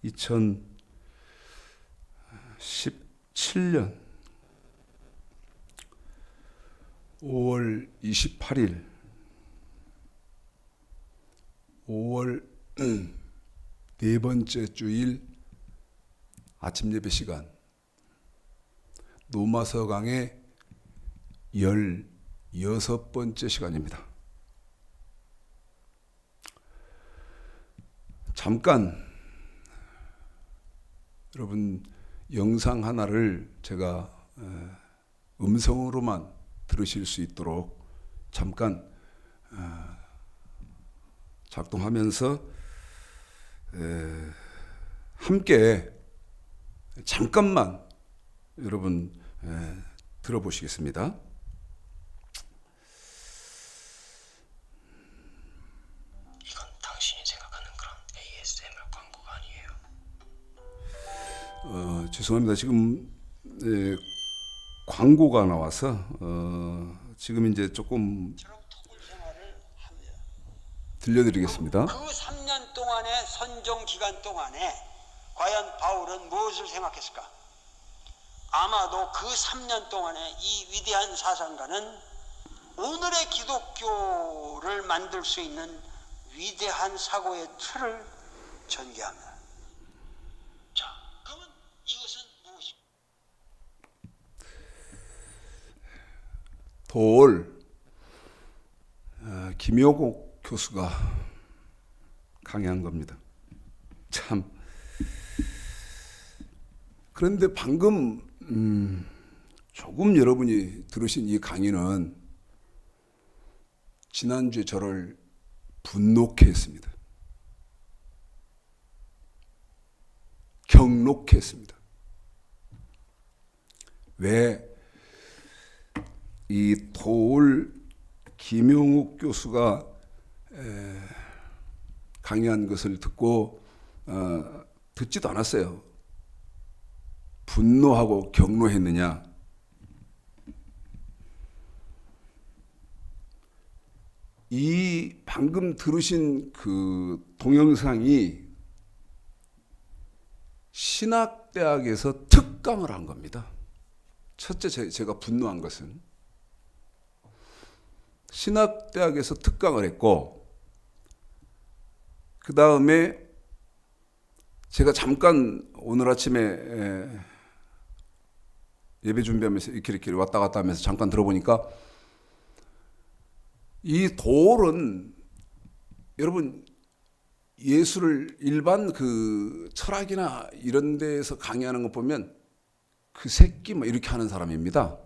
2017년 5월 28일 5월 네 번째 주일 아침 예배 시간, 노마서강의 16번째 시간입니다. 잠깐 여러분 영상 하나를 제가 음성으로만 들으실 수 있도록 잠깐 작동하면서 함께 잠깐만 여러분 들어보시겠습니다. 이건 당신이 생각하는 그런 ASMR 광고가 아니에요. 죄송합니다. 지금 광고가 나와서 지금 이제 조금 들려드리겠습니다. 그 3년 동안의 선종 기간 동안에 과연 바울은 무엇을 생각했을까? 아마도 그 3년 동안에 이 위대한 사상가는 오늘의 기독교를 만들 수 있는 위대한 사고의 틀을 전개합니다. 자, 그러면 이것은 무엇입니까? 도올 김효국 교수가 강의한 겁니다. 참. 그런데 방금 조금 여러분이 들으신 이 강의는 지난주에 저를 분노케 했습니다. 경록케 했습니다. 왜 이 도올 김용욱 교수가 강의한 것을 듣고 듣지도 않았어요. 분노하고 경노했느냐? 이 방금 들으신 그 동영상이 신학대학에서 특강을 한 겁니다. 첫째 제가 분노한 것은 신학대학에서 특강을 했고, 그 다음에 제가 잠깐 오늘 아침에 예배 준비하면서 이렇게 왔다 갔다 하면서 잠깐 들어보니까 이 도올은 여러분 예수를 일반 그 철학이나 이런 데에서 강의하는 거 보면 그 새끼 뭐 이렇게 하는 사람입니다.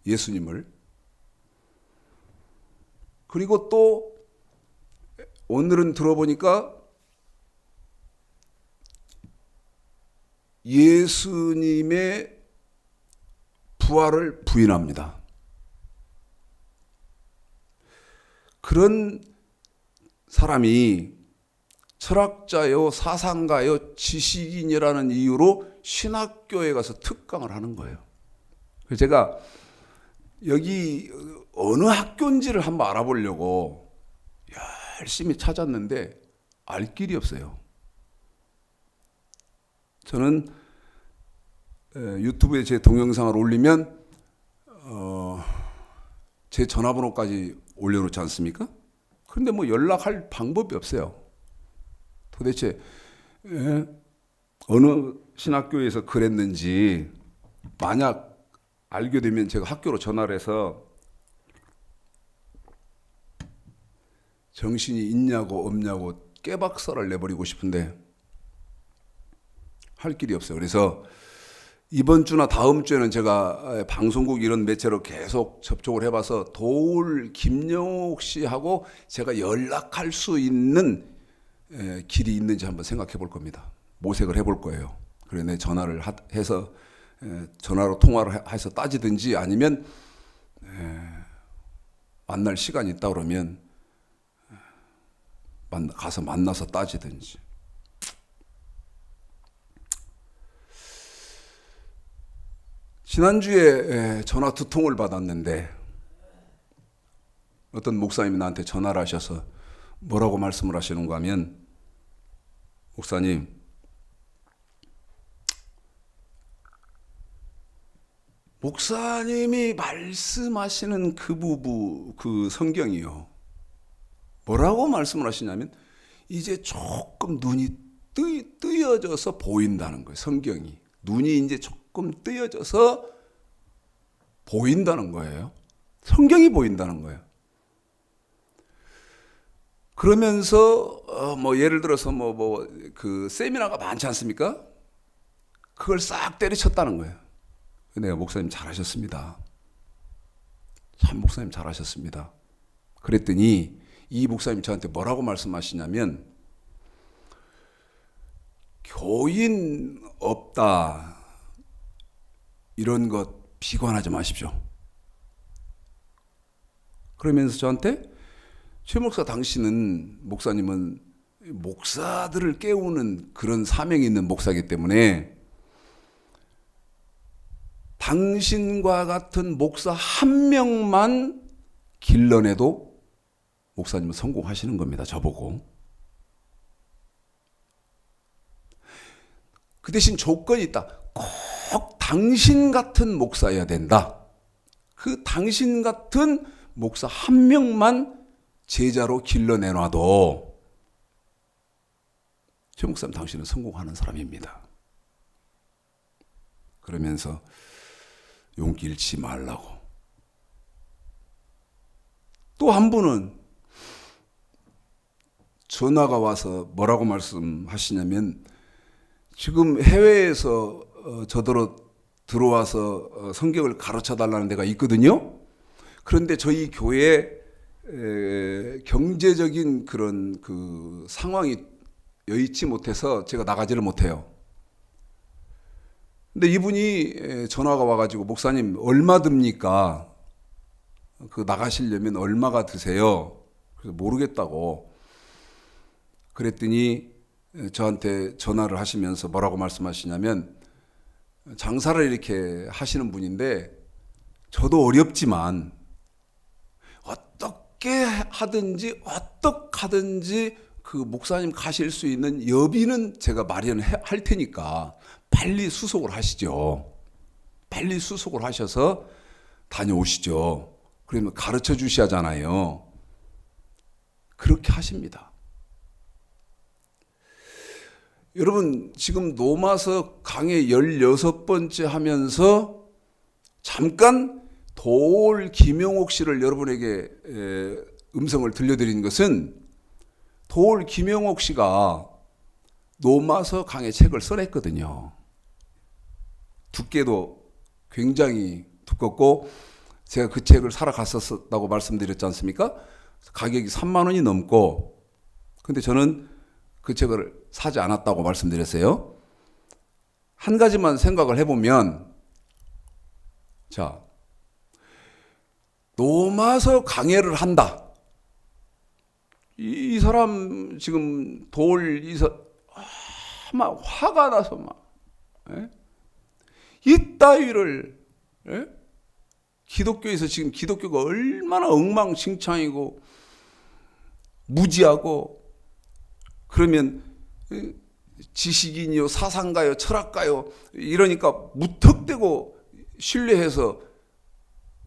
예수님을. 그리고 또 오늘은 들어보니까 예수님의 부활을 부인합니다. 그런 사람이 철학자요, 사상가요, 지식인이라는 이유로 신학교에 가서 특강을 하는 거예요. 그래서 제가 여기 어느 학교인지를 한번 알아보려고 열심히 찾았는데 알 길이 없어요. 저는 유튜브에 제 동영상을 올리면 제 전화번호까지 올려놓지 않습니까? 그런데 뭐 연락할 방법이 없어요. 도대체 어느 신학교에서 그랬는지 만약 알게 되면 제가 학교로 전화를 해서 정신이 있냐고 없냐고 깨박살을 내버리고 싶은데 할 길이 없어요. 그래서 이번 주나 다음 주에는 제가 방송국 이런 매체로 계속 접촉을 해봐서 도올 김영욱 씨하고 제가 연락할 수 있는 길이 있는지 한번 생각해 볼 겁니다. 모색을 해볼 거예요. 그래 내 전화를 해서 전화로 통화를 해서 따지든지 아니면 만날 시간이 있다 그러면 가서 만나서 따지든지. 지난주에 전화 두 통을 받았는데 어떤 목사님이 나한테 전화를 하셔서 뭐라고 말씀을 하시는가 하면 목사님, 목사님이 말씀하시는 그 성경이요. 뭐라고 말씀을 하시냐면 이제 조금 눈이 뜨여져서 보인다는 거예요. 성경이. 눈이 이제 조금 뜨여져서 보인다는 거예요. 성경이 보인다는 거예요. 그러면서 뭐 예를 들어서 그 세미나가 많지 않습니까? 그걸 싹 때려쳤다는 거예요. 내가 목사님 잘하셨습니다. 참 목사님 잘하셨습니다. 그랬더니 이 목사님 저한테 뭐라고 말씀하시냐면 교인 없다 이런 것 비관하지 마십시오. 그러면서 저한테 최 목사 목사님은 목사들을 깨우는 그런 사명이 있는 목사이기 때문에 당신과 같은 목사 한 명만 길러내도 목사님은 성공하시는 겁니다. 저보고. 그 대신 조건이 있다. 꼭 당신 같은 목사여야 된다. 그 당신 같은 목사 한 명만 제자로 길러내놔도 최 목사님 당신은 성공하는 사람입니다. 그러면서 용기 잃지 말라고. 또 한 분은 전화가 와서 뭐라고 말씀하시냐면 지금 해외에서 저더러 들어와서 성경을 가르쳐 달라는 데가 있거든요. 그런데 저희 교회 경제적인 그런 그 상황이 여의치 못해서 제가 나가지를 못해요. 근데 이분이 전화가 와가지고 목사님 얼마 듭니까? 그 나가시려면 얼마가 드세요? 그래서 모르겠다고. 그랬더니 저한테 전화를 하시면서 뭐라고 말씀하시냐면 장사를 이렇게 하시는 분인데 저도 어렵지만 어떻게 하든지 그 목사님 가실 수 있는 여비는 제가 마련할 테니까 빨리 수속을 하시죠. 빨리 수속을 하셔서 다녀오시죠. 그러면 가르쳐 주셔야 하잖아요. 그렇게 하십니다. 여러분 지금 노마서 강의 16번째 하면서 잠깐 도올 김용옥 씨를 여러분에게 음성을 들려드린 것은 도올 김용옥 씨가 노마서 강의 책을 써냈거든요. 두께도 굉장히 두껍고 제가 그 책을 사러 갔었다고 말씀드렸지 않습니까? 가격이 3만 원이 넘고 근데 저는 그 책을 사지 않았다고 말씀드렸어요. 한 가지만 생각을 해보면 자 노마서 강해를 한다. 이 사람 지금 막 화가 나서 막 이따위를 기독교에서 지금 기독교가 얼마나 엉망진창이고 무지하고 그러면 지식인이요 사상가요 철학가요 이러니까 무턱대고 신뢰해서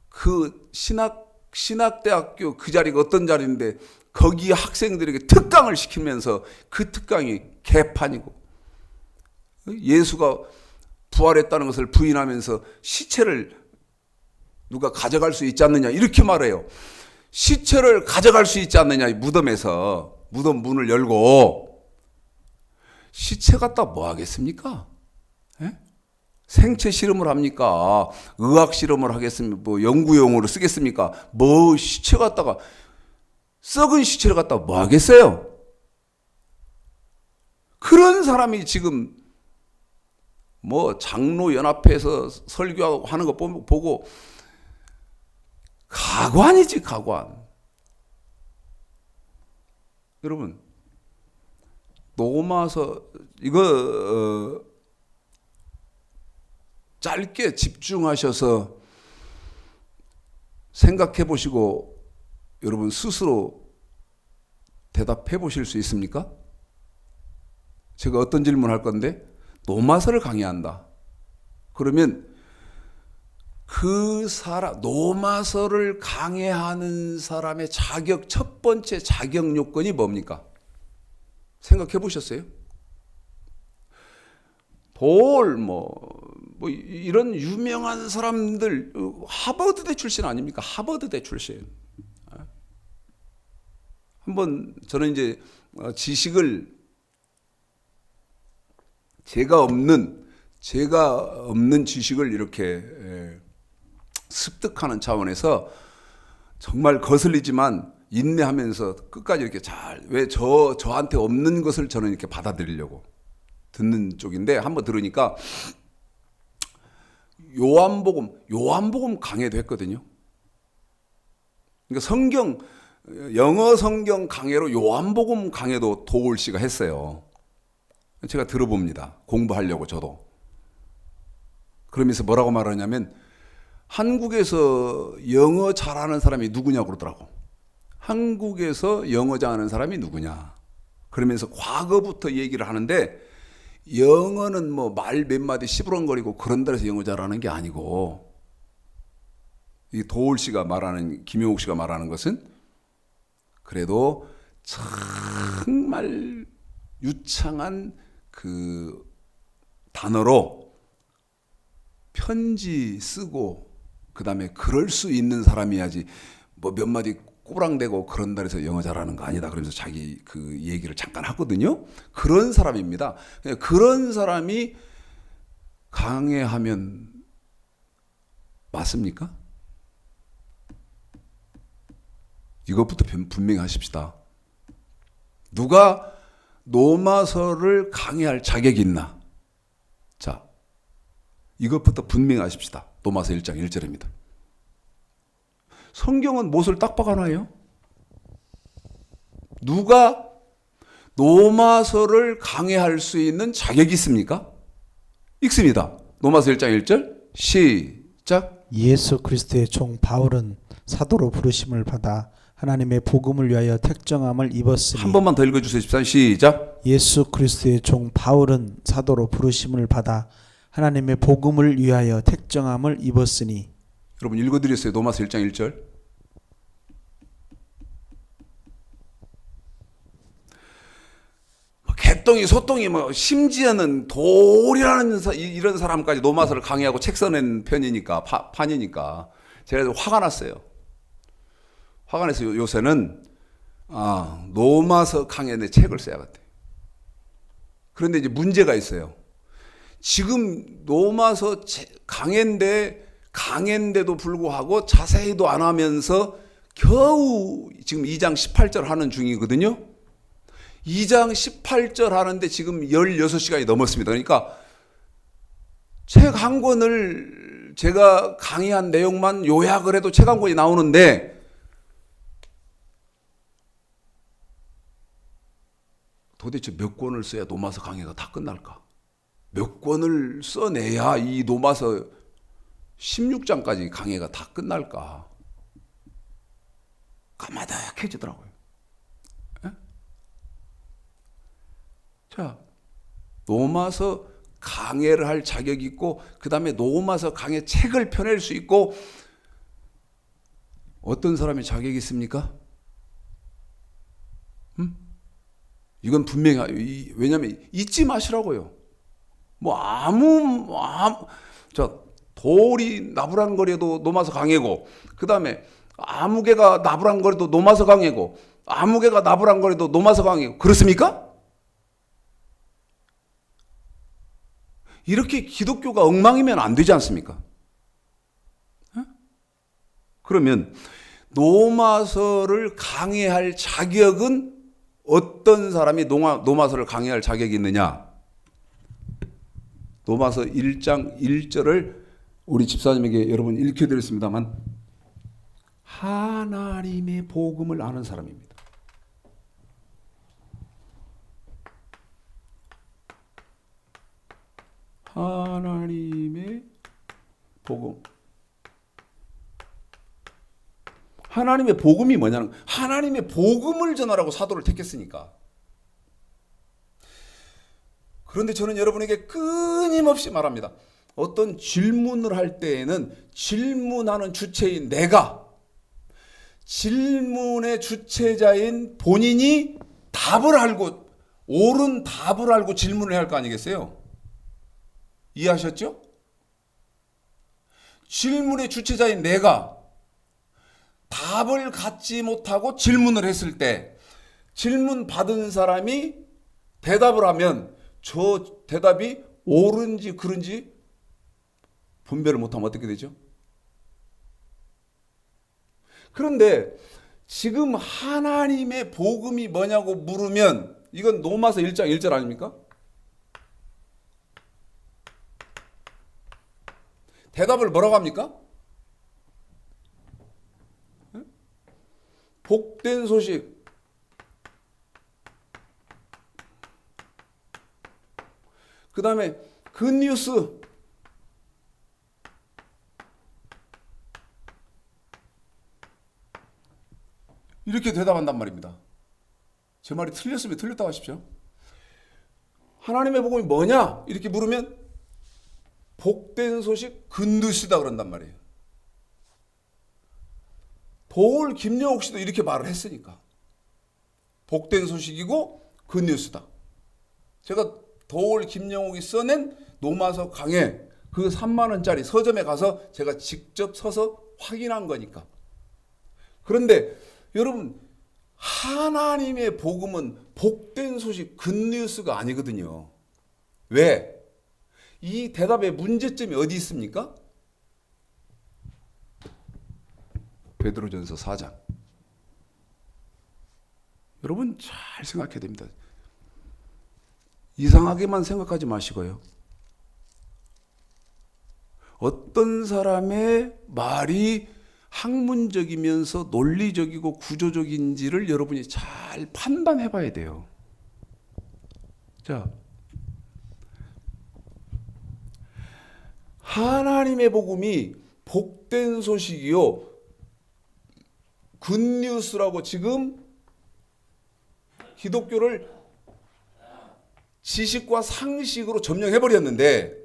그 신학대학교 그 자리가 어떤 자리인데 거기 학생들에게 특강을 시키면서 그 특강이 개판이고 예수가 부활했다는 것을 부인하면서 시체를 누가 가져갈 수 있지 않느냐 이렇게 말해요. 시체를 가져갈 수 있지 않느냐 무덤에서 무덤 문을 열고 시체 갖다 뭐 하겠습니까? 생체 실험을 합니까? 의학 실험을 하겠습니까? 뭐 연구용으로 쓰겠습니까? 뭐 시체 갖다가 썩은 시체를 갖다가 뭐 하겠어요? 그런 사람이 지금 뭐 장로연합회에서 설교하고 하는 거 보고 가관이지 가관. 여러분 노마서 이거 짧게 집중하셔서 생각해 보시고 여러분 스스로 대답해 보실 수 있습니까? 제가 어떤 질문을 할 건데 노마서를 강의한다. 그러면 그 사람, 노마서를 강의하는 사람의 첫 번째 자격 요건이 뭡니까? 생각해 보셨어요? 이런 유명한 사람들, 하버드대 출신 아닙니까? 하버드대 출신. 한번 저는 이제 지식을 제가 없는 지식을 이렇게 습득하는 차원에서 정말 거슬리지만 인내하면서 끝까지 이렇게 저한테 없는 것을 저는 이렇게 받아들이려고 듣는 쪽인데, 한번 들으니까 요한복음 강해도 했거든요. 그러니까 영어 성경 강해로 요한복음 강해도 도올 씨가 했어요. 제가 들어봅니다. 공부하려고 저도. 그러면서 뭐라고 말하냐면, 한국에서 영어 잘하는 사람이 누구냐고 그러더라고. 한국에서 영어 잘하는 사람이 누구냐. 그러면서 과거부터 얘기를 하는데, 영어는 뭐 말 몇 마디 시부렁거리고 그런 데서 영어 잘하는 게 아니고, 이 도올 씨가 말하는, 김용욱 씨가 말하는 것은 그래도 정말 유창한 그 단어로 편지 쓰고 그다음에 그럴 수 있는 사람이야지 뭐 몇 마디 꼬랑대고 그런 데서 영어 잘하는 거 아니다. 그러면서 자기 그 얘기를 잠깐 하거든요. 그런 사람입니다. 그런 사람이 강해하면 맞습니까? 이것부터 분명히 하십시다. 누가 노마서를 강의할 자격이 있나? 자, 이것부터 분명히 하십시다. 노마서 1장 1절입니다. 성경은 못을 딱 박아놔요. 누가 노마서를 강의할 수 있는 자격이 있습니까? 읽습니다. 노마서 1장 1절 시작. 예수 그리스도의 종 바울은 사도로 부르심을 받아 하나님의 복음을 위하여 택정함을 입었으니. 한 번만 더 읽어주세요. 14 시작. 예수 그리스도의 종 바울은 사도로 부르심을 받아 하나님의 복음을 위하여 택정함을 입었으니. 여러분 읽어드렸어요. 노마서 1장 1절. 개똥이 소똥이 심지어는 돌이라는 이런 사람까지 노마서를 강의하고 책 써낸 편이니까 판이니까 제가 화가 났어요. 화가 나서 요새는 노마서 강의에 책을 써야겠대. 그런데 이제 문제가 있어요. 지금 노마서 강해인데도 불구하고 자세히도 안 하면서 겨우 지금 2장 18절 하는 중이거든요. 2장 18절 하는데 지금 16시간이 넘었습니다. 그러니까 책 한 권을 제가 강의한 내용만 요약을 해도 책 한 권이 나오는데 도대체 몇 권을 써야 노마서 강의가 다 끝날까? 몇 권을 써내야 이 노마서 16장까지 강의가 다 끝날까? 까마득해지더라고요. 에? 자, 노마서 강의를 할 자격이 있고 그 다음에 노마서 강의 책을 펴낼 수 있고 어떤 사람이 자격이 있습니까? 이건 분명히 왜냐하면 잊지 마시라고요. 돌이 나부랑거려도 노마서 강해고 그 다음에 아무개가 나부랑거려도 노마서 강해고 아무개가 나부랑거려도 노마서 강해고 그렇습니까? 이렇게 기독교가 엉망이면 안 되지 않습니까? 그러면 노마서를 강의할 자격은 어떤 사람이 노마서를 강의할 자격이 있느냐? 노마서 1장 1절을 우리 집사님에게 여러분 읽혀드렸습니다만 하나님의 복음을 아는 사람입니다. 하나님의 복음. 하나님의 복음이 뭐냐는 하나님의 복음을 전하라고 사도를 택했으니까 그런데 저는 여러분에게 끊임없이 말합니다. 어떤 질문을 할 때에는 질문하는 주체인 내가, 질문의 주체자인 본인이 답을 알고, 옳은 답을 알고 질문을 해야 할 거 아니겠어요? 이해하셨죠? 질문의 주체자인 내가 답을 갖지 못하고 질문을 했을 때 질문 받은 사람이 대답을 하면 저 대답이 옳은지 그른지 분별을 못하면 어떻게 되죠? 그런데 지금 하나님의 복음이 뭐냐고 물으면 이건 로마서 1장 1절 아닙니까? 대답을 뭐라고 합니까? 복된 소식. 그 다음에 굿뉴스. 이렇게 대답한단 말입니다. 제 말이 틀렸으면 틀렸다고 하십시오. 하나님의 복음이 뭐냐? 이렇게 물으면 복된 소식 굿뉴스다 그런단 말이에요. 도울 김영옥 씨도 이렇게 말을 했으니까. 복된 소식이고 굿뉴스다. 제가 도울 김영옥이 써낸 노마서 강해 그 3만 원짜리 서점에 가서 제가 직접 서서 확인한 거니까. 그런데 여러분, 하나님의 복음은 복된 소식 굿뉴스가 아니거든요. 왜? 이 대답의 문제점이 어디 있습니까? 베드로전서 4장. 여러분 잘 생각해야 됩니다. 이상하게만 생각하지 마시고요. 어떤 사람의 말이 학문적이면서 논리적이고 구조적인지를 여러분이 잘 판단해 봐야 돼요. 자, 하나님의 복음이 복된 소식이요 굿뉴스라고 지금 기독교를 지식과 상식으로 점령해버렸는데,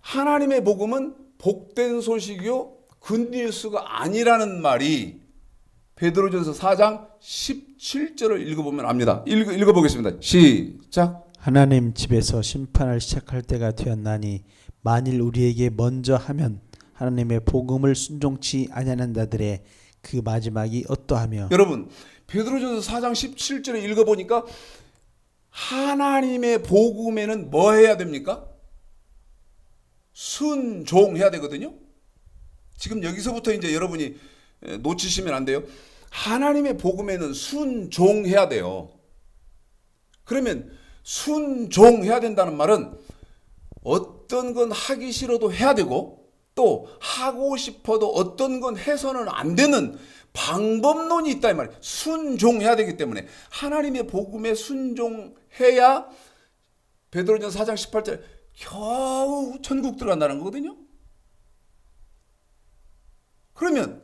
하나님의 복음은 복된 소식이요 굿뉴스가 아니라는 말이 베드로전서 4장 17절을 읽어보면 압니다. 읽어보겠습니다. 시작. 하나님 집에서 심판을 시작할 때가 되었나니 만일 우리에게 먼저 하면 하나님의 복음을 순종치 아니하는 자들의 그 마지막이 어떠하며. 여러분, 베드로전서 4장 17절에 읽어보니까 하나님의 복음에는 뭐 해야 됩니까? 순종해야 되거든요. 지금 여기서부터 이제 여러분이 놓치시면 안 돼요. 하나님의 복음에는 순종해야 돼요. 그러면 순종해야 된다는 말은 어떤 건 하기 싫어도 해야 되고, 또 하고 싶어도 어떤 건 해서는 안 되는 방법론이 있다 이 말이에요. 순종해야 되기 때문에 하나님의 복음에 순종해야 베드로전서 4장 18절 겨우 천국 들어간다는 거거든요. 그러면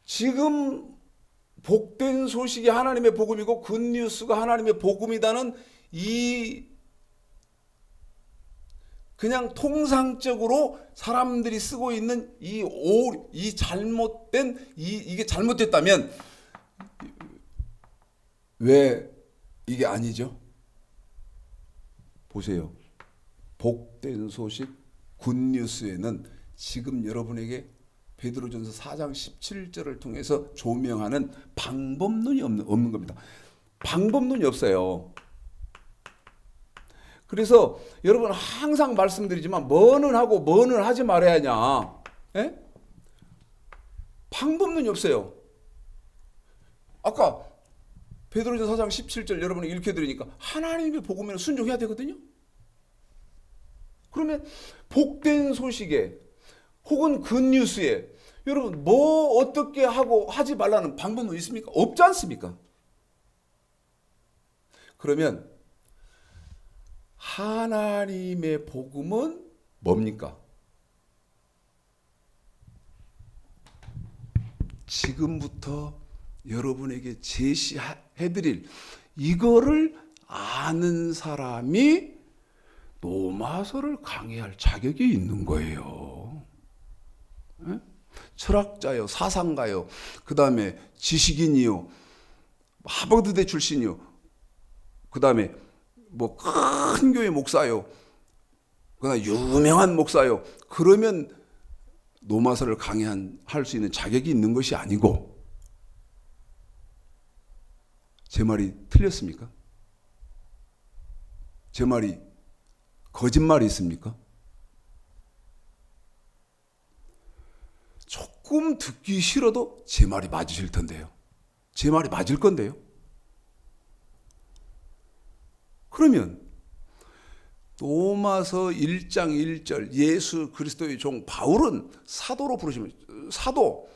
지금 복된 소식이 하나님의 복음이고 굿뉴스가 하나님의 복음이다는 이 그냥 통상적으로 사람들이 쓰고 있는 이 잘못된 이게 잘못됐다면 왜 이게 아니죠? 보세요. 복된 소식 굿뉴스에는 지금 여러분에게 베드로전서 4장 17절을 통해서 조명하는 방법론이 없는 겁니다. 방법론이 없어요. 그래서 여러분 항상 말씀드리지만 뭐는 하고 뭐는 하지 말아야 하냐. 에? 방법론이 없어요. 아까 베드로전서 4장 17절 여러분이 읽혀드리니까 하나님의 복음에는 순종해야 되거든요. 그러면 복된 소식에 혹은 굿뉴스에 여러분 뭐 어떻게 하고 하지 말라는 방법은 있습니까? 없지 않습니까? 그러면 하나님의 복음은 뭡니까? 지금부터 여러분에게 제시해드릴 이거를 아는 사람이 노마서를 강의할 자격이 있는 거예요. 예? 철학자요, 사상가요, 그 다음에 지식인이요, 하버드대 출신이요, 그 다음에 뭐 큰 교회 목사요, 그 다음에 유명한 목사요. 그러면 노마서를 강의할 수 있는 자격이 있는 것이 아니고, 제 말이 틀렸습니까? 제 말이 거짓말이 있습니까? 조금 듣기 싫어도 제 말이 맞으실 텐데요. 제 말이 맞을 건데요. 그러면 로마서 1장 1절 예수 그리스도의 종 바울은 사도로 부르시면, 사도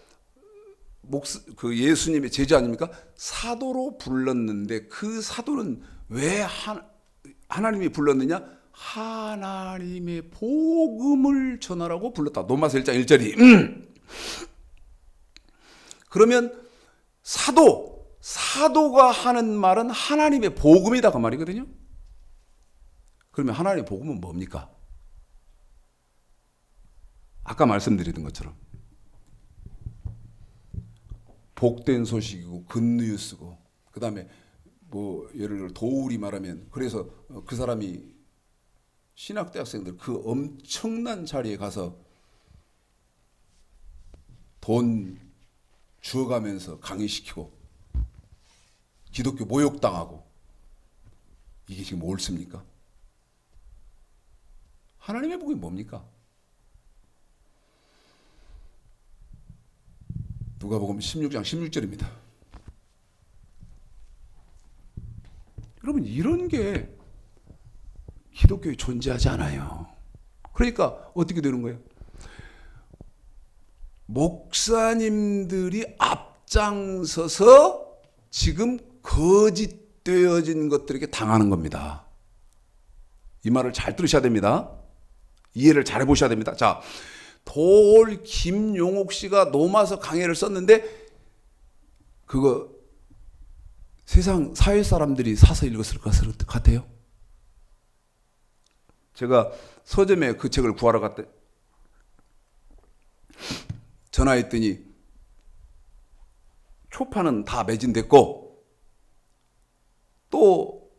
그 예수님의 제자 아닙니까? 사도로 불렀는데 그 사도는 왜 하나님이 불렀느냐? 하나님의 복음을 전하라고 불렀다. 로마서 1장 1절이. 그러면 사도가 하는 말은 하나님의 복음이다 그 말이거든요. 그러면 하나님의 복음은 뭡니까? 아까 말씀드리던 것처럼 복된 소식이고 굿뉴스고, 그 다음에 뭐 예를 들어 도울이 말하면, 그래서 그 사람이 신학대학생들 그 엄청난 자리에 가서 돈 주어가면서 강의시키고 기독교 모욕당하고, 이게 지금 옳습니까? 하나님의 복음이 뭡니까? 누가복음 16장 16절입니다. 여러분, 이런 게 기독교에 존재하지 않아요. 그러니까 어떻게 되는 거예요? 목사님들이 앞장서서 지금 거짓되어진 것들에게 당하는 겁니다. 이 말을 잘 들으셔야 됩니다. 이해를 잘 해보셔야 됩니다. 자, 돌 김용옥 씨가 노마서 강해를 썼는데 그거 세상 사회 사람들이 사서 읽었을 것 같아요? 제가 서점에 그 책을 구하러 갔대. 전화했더니 초판은 다 매진됐고 또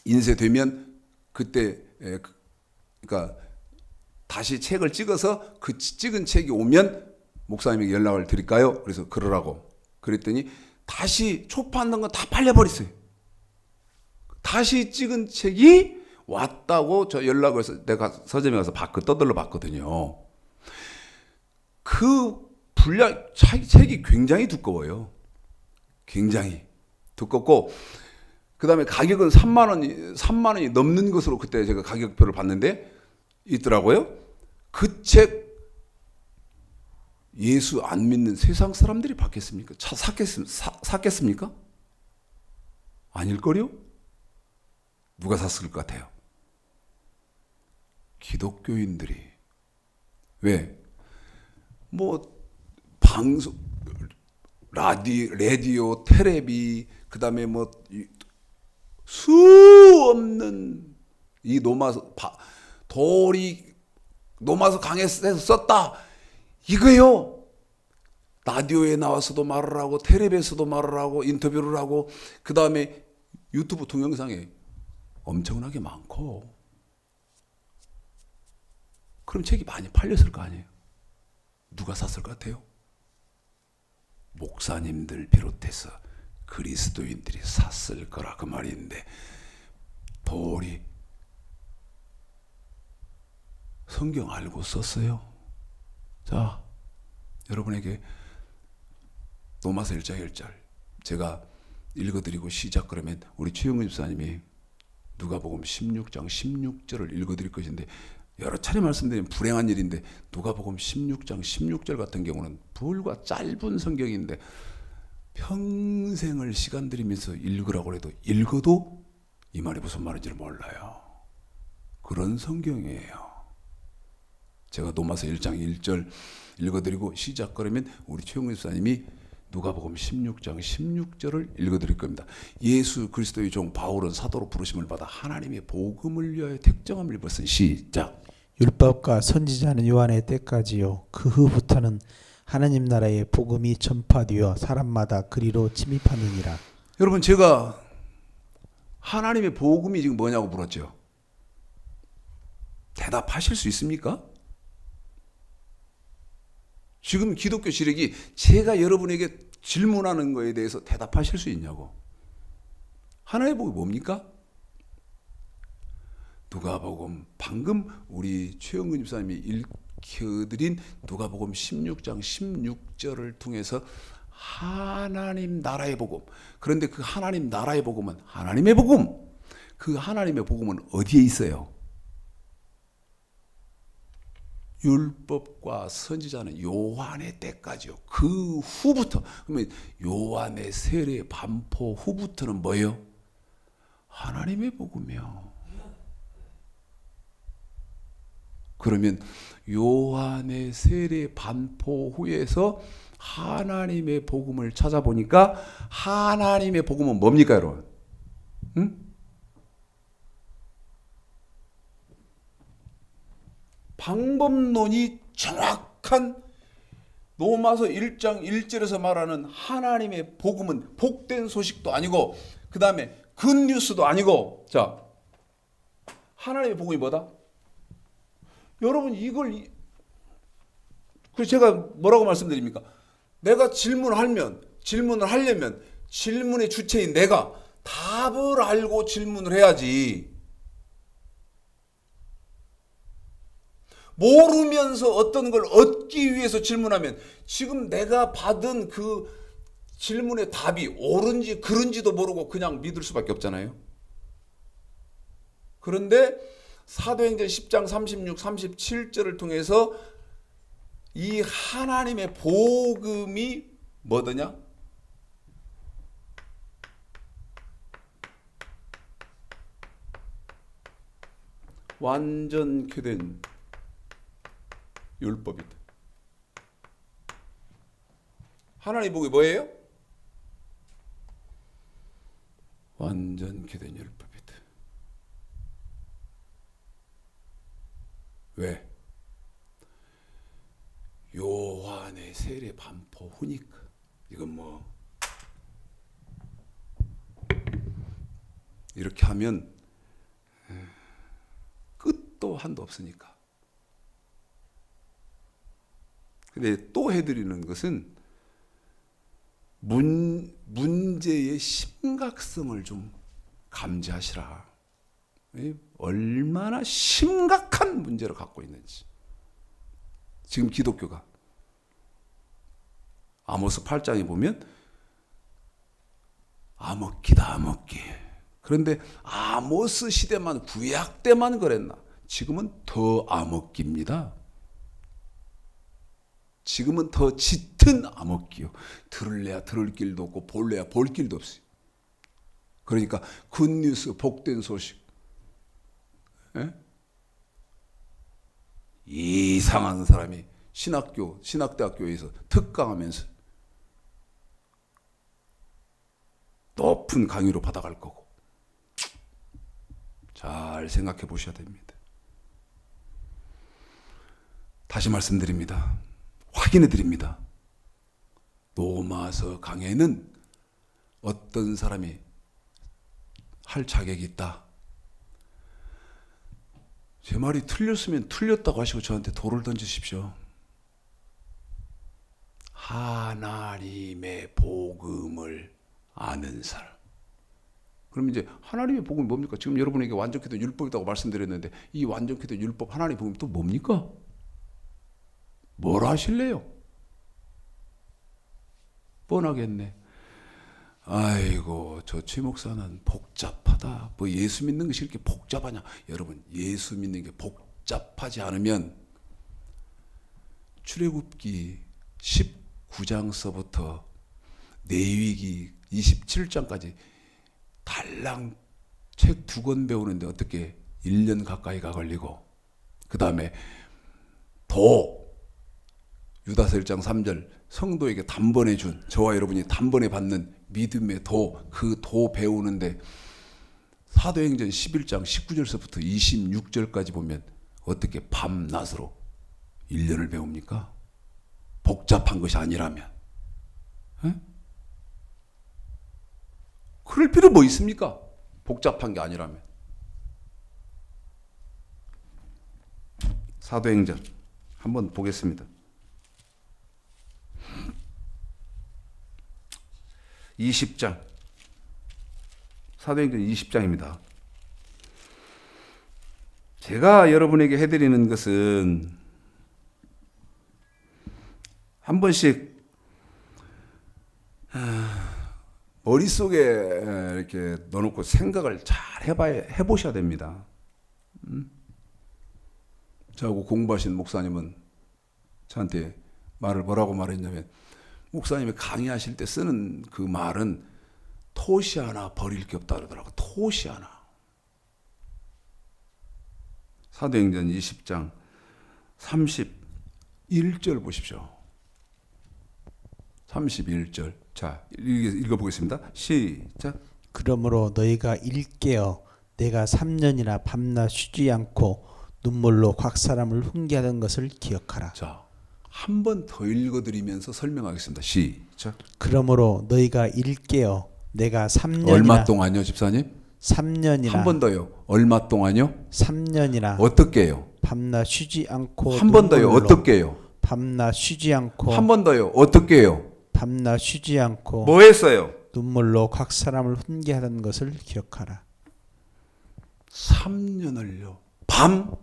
인쇄되면 그때 그러니까 다시 책을 찍어서 그 찍은 책이 오면 목사님에게 연락을 드릴까요? 그래서 그러라고 그랬더니 다시 초판된 건 다 팔려버렸어요. 다시 찍은 책이 왔다고 저 연락을 해서 내가 서점에 가서 떠들러 봤거든요. 그 분량 책이 굉장히 두꺼워요. 굉장히 두껍고, 그 다음에 가격은 3만 원이 넘는 것으로 그때 제가 가격표를 봤는데 있더라고요. 그 책 예수 안 믿는 세상 사람들이 받겠습니까? 샀겠습니까? 아닐걸요? 누가 샀을 것 같아요? 기독교인들이. 왜? 뭐 방송, 라디오, 텔레비, 그 다음에 뭐 수 없는 이 돌이 노마서 강해서 썼다 이거요. 라디오에 나와서도 말을 하고 텔레비에서도 말을 하고 인터뷰를 하고, 그 다음에 유튜브 동영상에 엄청나게 많고. 그럼 책이 많이 팔렸을 거 아니에요? 누가 샀을 것 같아요? 목사님들 비롯해서 그리스도인들이 샀을 거라 그 말인데, 돌이 성경 알고 썼어요. 자, 여러분에게 로마서 1장 1절 제가 읽어드리고 시작 그러면 우리 최영근 집사님이 누가복음 16장 16절을 읽어드릴 것인데, 여러 차례 말씀드린 불행한 일인데 누가복음 16장 16절 같은 경우는 불과 짧은 성경인데 평생을 시간 들이면서 읽으라고 해도 읽어도 이 말이 무슨 말인지를 몰라요. 그런 성경이에요. 제가 로마서 1장 1절 읽어드리고 시작 그러면 우리 최영근 집사님이 누가복음 16장 16절을 읽어드릴 겁니다. 예수 그리스도의 종 바울은 사도로 부르심을 받아 하나님의 복음을 위하여 택정함을 입었으니 시작. 율법과 선지자는 요한의 때까지요. 그 후부터는 하나님 나라의 복음이 전파되어 사람마다 그리로 침입하느니라. 여러분, 제가 하나님의 복음이 지금 뭐냐고 물었죠. 대답하실 수 있습니까? 지금 기독교 지력이 제가 여러분에게 질문하는 거에 대해서 대답하실 수 있냐고. 하나님의 복음이 뭡니까? 누가복음, 방금 우리 최영근 집사님이 읽혀드린 누가복음 16장 16절을 통해서 하나님 나라의 복음. 그런데 그 하나님 나라의 복음은 하나님의 복음. 그 하나님의 복음은 어디에 있어요? 율법과 선지자는 요한의 때까지요. 그 후부터, 그러면 요한의 세례 반포 후부터는 뭐예요? 하나님의 복음이요. 그러면 요한의 세례 반포 후에서 하나님의 복음을 찾아보니까 하나님의 복음은 뭡니까, 여러분? 응? 방법론이 정확한 로마서 1장 1절에서 말하는 하나님의 복음은 복된 소식도 아니고 그 다음에 굿뉴스도 아니고, 자, 하나님의 복음이 뭐다? 여러분, 이걸 그래서 제가 뭐라고 말씀드립니까? 내가 질문을 하려면 질문의 주체인 내가 답을 알고 질문을 해야지. 모르면서 어떤 걸 얻기 위해서 질문하면 지금 내가 받은 그 질문의 답이 옳은지 그른지도 모르고 그냥 믿을 수밖에 없잖아요. 그런데 사도행전 10장 36, 37절을 통해서 이 하나님의 복음이 뭐더냐? 완전케 된 율법이다. 하나님의 복음이 뭐예요? 완전케 된 율법이다. 왜? 요한의 세례 반포 후니까. 이건 뭐 이렇게 하면 끝도 한도 없으니까. 근데 또 해드리는 것은 문제의 심각성을 좀 감지하시라. 얼마나 심각한 문제를 갖고 있는지. 지금 기독교가 아모스 8장에 보면 암흑기다, 암흑기. 그런데 아모스 시대만, 구약 때만 그랬나? 지금은 더 암흑기입니다. 지금은 더 짙은 암흑기요. 들을래야 들을 길도 없고 볼래야 볼 길도 없어요. 그러니까 굿뉴스, 복된 소식. 에? 이상한 사람이 신학대학교에서 특강하면서 높은 강의로 받아갈 거고. 잘 생각해 보셔야 됩니다. 다시 말씀드립니다. 확인해 드립니다. 로마서 강해는 어떤 사람이 할 자격이 있다. 제 말이 틀렸으면 틀렸다고 하시고 저한테 돌을 던지십시오. 하나님의 복음을 아는 사람. 그럼 이제 하나님의 복음이 뭡니까? 지금 여러분에게 완전케 된 율법이라고 말씀드렸는데 이 완전케 된 율법, 하나님의 복음이 또 뭡니까? 뭘 하실래요? 뻔하겠네. 아이고, 저 최 목사는 복잡하다. 뭐 예수 믿는 것이 이렇게 복잡하냐? 여러분, 예수 믿는 게 복잡하지 않으면 출애굽기 19장서부터 레위기 27장까지 달랑 책 2권 배우는데 어떻게 1년 가까이가 걸리고, 그 다음에 도 유다서 1장 3절 성도에게 단번에 준, 저와 여러분이 단번에 받는 믿음의 도, 그 도 배우는데 사도행전 11장 19절서부터 26절까지 보면 어떻게 밤낮으로 1년을 배웁니까? 복잡한 것이 아니라면. 에? 그럴 필요 뭐 있습니까? 복잡한 게 아니라면. 사도행전 한번 보겠습니다. 20장. 사도행전 20장입니다. 제가 여러분에게 해드리는 것은 한 번씩 머릿속에 이렇게 넣어놓고 생각을 잘 해보셔야 됩니다. 저하고 공부하신 목사님은 저한테 말을 뭐라고 말했냐면, 목사님이 강의하실 때 쓰는 그 말은 토시 하나 버릴 게 없다 그러더라고. 토시 하나. 사도행전 20장 31절 보십시오. 31절. 자, 읽어보겠습니다. 시작. 그러므로 너희가 일깨어 내가 3년이나 밤낮 쉬지 않고 눈물로 각 사람을 훈계하던 것을 기억하라. 자, 한 번 더 읽어드리면서 설명하겠습니다. 시작. 그러므로 너희가 일깨어 내가 3년이나 얼마 동안요, 집사님? 3년이나 한 번 더요. 얼마 동안요? 3년이나 어떻게 해요? 밤낮 쉬지 않고 한 번 더요. 눈물로 어떻게 해요? 밤낮 쉬지 않고 한 번 더요. 어떻게 해요? 밤낮 쉬지 않고 뭐 했어요? 눈물로 각 사람을 훈계하던 것을 기억하라. 3년을요. 밤,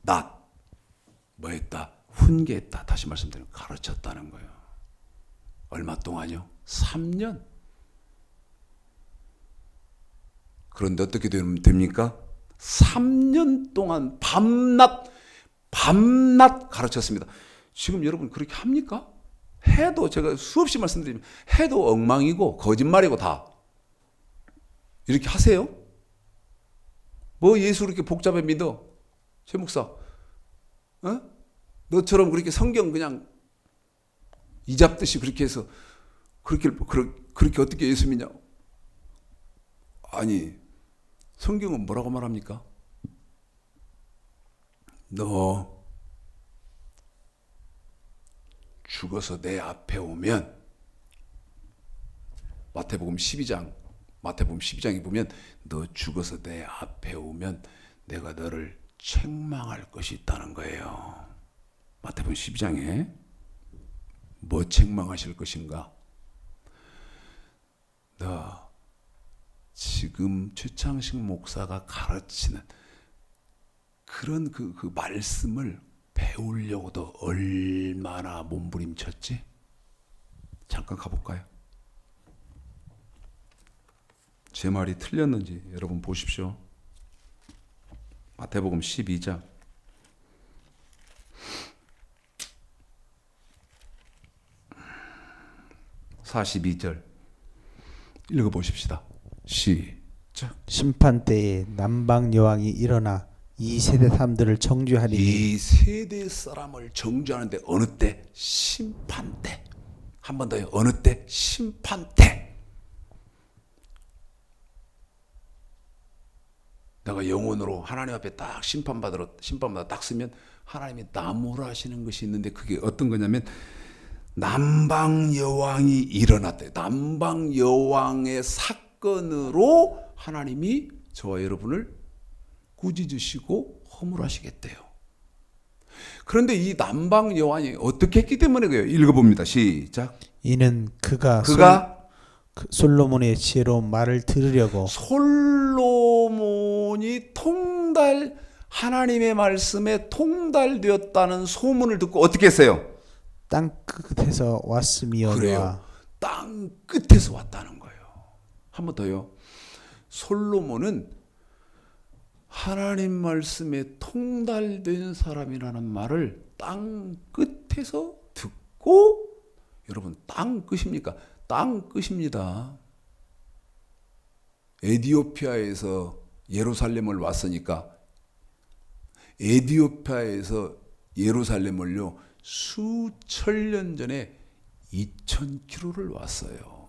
낮. 뭐 했다? 훈계했다. 다시 말씀드리면 가르쳤다는 거예요. 얼마 동안요? 3년. 그런데 어떻게 됩니까? 3년 동안 밤낮 가르쳤습니다. 지금 여러분 그렇게 합니까? 해도, 제가 수없이 말씀드리면 해도 엉망이고 거짓말이고 다. 이렇게 하세요? 뭐 예수 그렇게 복잡해 믿어? 최 목사, 어? 너처럼 그렇게 성경 그냥 이잡듯이 그렇게 해서 그렇게 어떻게 예수 믿냐? 아니, 성경은 뭐라고 말합니까? 너 죽어서 내 앞에 오면, 마태복음 12장에 보면 너 죽어서 내 앞에 오면 내가 너를 책망할 것이 있다는 거예요. 마태복음 12장에 뭐 책망하실 것인가? 너 지금 최창식 목사가 가르치는 그런 그 말씀을 배우려고도 얼마나 몸부림쳤지? 잠깐 가볼까요? 제 말이 틀렸는지 여러분 보십시오. 마태복음 12장 42절 읽어보십시다. 시작. 심판 때에 남방 여왕이 일어나 이 세대 사람들을 정죄하리니 이 세대 사람을 정죄하는데 어느 때? 심판 때. 한 번 더요. 어느 때? 심판 때. 내가 영혼으로 하나님 앞에 딱 심판받아 딱 쓰면 하나님이 나무라 하시는 것이 있는데, 그게 어떤 거냐면 남방 여왕이 일어났대요. 남방 여왕의 사건으로 하나님이 저와 여러분을 꾸짖으시고 허물하시겠대요. 그런데 이 남방 여왕이 어떻게 했기 때문에 그래요? 읽어봅니다. 시작. 이는 그가 솔로몬의 지혜로운 말을 들으려고 솔로몬이 하나님의 말씀에 통달되었다는 소문을 듣고 어떻게 했어요? 땅 끝에서 왔음이어라. 그래요. 땅 끝에서 왔다는 거예요. 한 번 더요. 솔로몬은 하나님 말씀에 통달된 사람이라는 말을 땅 끝에서 듣고, 여러분 땅 끝입니까? 땅 끝입니다. 에티오피아에서 예루살렘을 왔으니까 에티오피아에서 예루살렘을요 수천 년 전에 2,000km를 왔어요.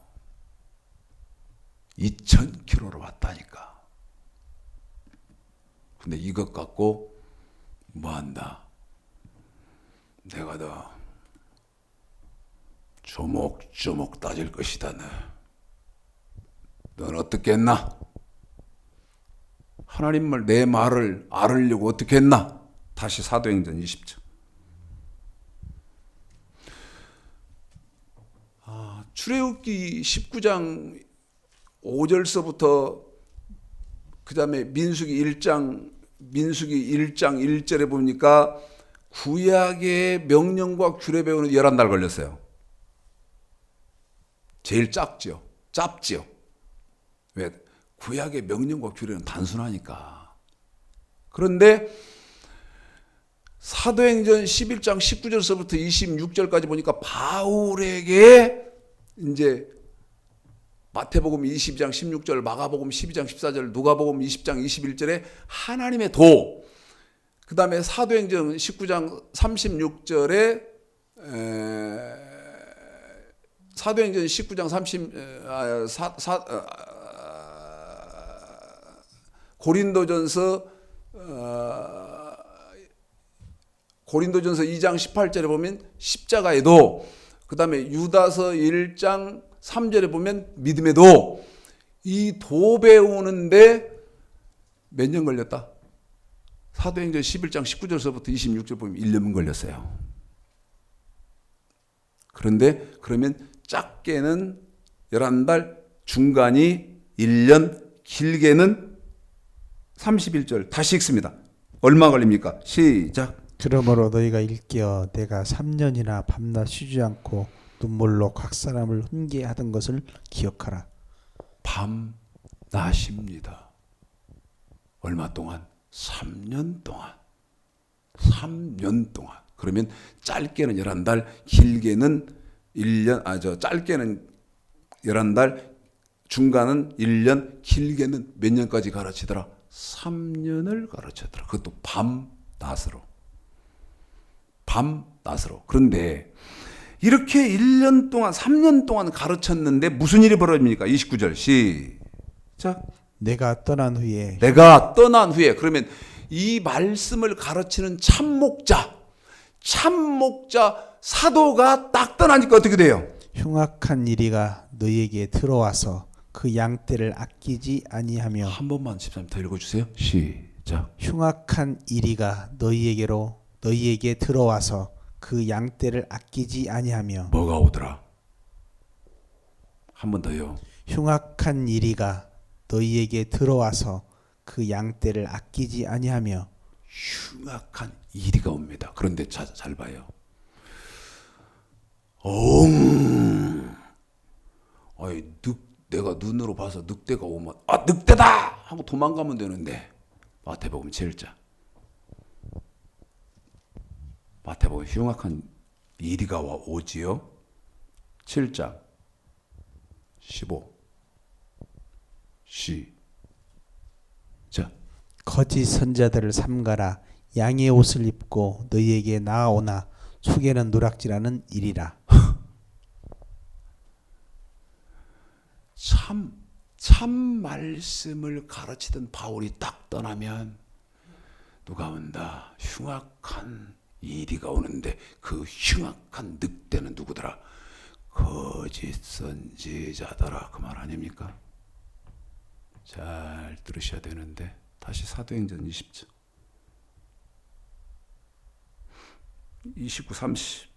2,000km를 왔다니까. 근데 이것 갖고 뭐한다? 내가 더 조목조목 따질 것이다. 넌 어떻게 했나? 하나님 내 말을 알으려고 어떻게 했나? 다시 사도행전 20장. 출애굽기 19장 5절서부터 그 다음에 민수기 1장 1절에 보니까 구약의 명령과 규례 배우는 11달 걸렸어요. 제일 짧지요. 왜? 구약의 명령과 규례는 단순하니까. 그런데 사도행전 11장 19절서부터 26절까지 보니까 바울에게 이제 마태복음 22장 16절, 마가복음 12장 14절, 누가복음 20장 21절에 하나님의 도, 그 다음에 사도행전 19장 36절에 사도행전 19장 30 고린도전서 2장 18절에 보면 십자가의 도, 그 다음에 유다서 1장 3절에 보면 믿음의 도, 이 도 배우는데 몇 년 걸렸다? 사도행전 11장 19절서부터 26절 보면 1년 걸렸어요. 그런데 그러면 작게는 11달, 중간이 1년, 길게는 31절. 다시 읽습니다. 얼마 걸립니까? 시작. 그러므로 너희가 일깨어 내가 3년이나 밤낮 쉬지 않고 눈물로 각 사람을 훈계하던 것을 기억하라. 밤 낮입니다. 얼마 동안? 3년 동안. 3년 동안. 그러면 짧게는 11달, 길게는 1년, 짧게는 11달, 중간은 1년, 길게는 몇 년까지 가르치더라? 3년을 가르치더라. 그것도 밤낮으로. 밤낮으로. 그런데 이렇게 1년 동안, 3년 동안 가르쳤는데 무슨 일이 벌어집니까? 29절 시작. 내가 떠난 후에 그러면 이 말씀을 가르치는 참목자 사도가 딱 떠나니까 어떻게 돼요? 흉악한 이리가 너희에게 들어와서 그 양떼를 아끼지 아니하며. 한 번만 13절 더 읽어주세요. 시작. 흉악한 이리가 너희에게 들어와서 그 양떼를 아끼지 아니하며. 뭐가 오더라? 한 번 더요. 흉악한 이리가 너희에게 들어와서 그 양떼를 아끼지 아니하며. 흉악한 이리가 옵니다. 그런데 잘 봐요. 내가 눈으로 봐서 늑대가 오면 늑대다 하고 도망가면 되는데 마태복음 7장. 마태복음 흉악한 이리가 오지요. 7장 15 시작. 거짓 선자들을 삼가라. 양의 옷을 입고 너희에게 나아오나 속에는 노략질하는 일이라. 참 말씀을 가르치던 바울이 딱 떠나면 누가 온다? 흉악한 이리가 오는데 그 흉악한 늑대는 누구더라? 거짓 선지자더라. 그 말 아닙니까? 잘 들으셔야 되는데 다시 사도행전 20장 29, 30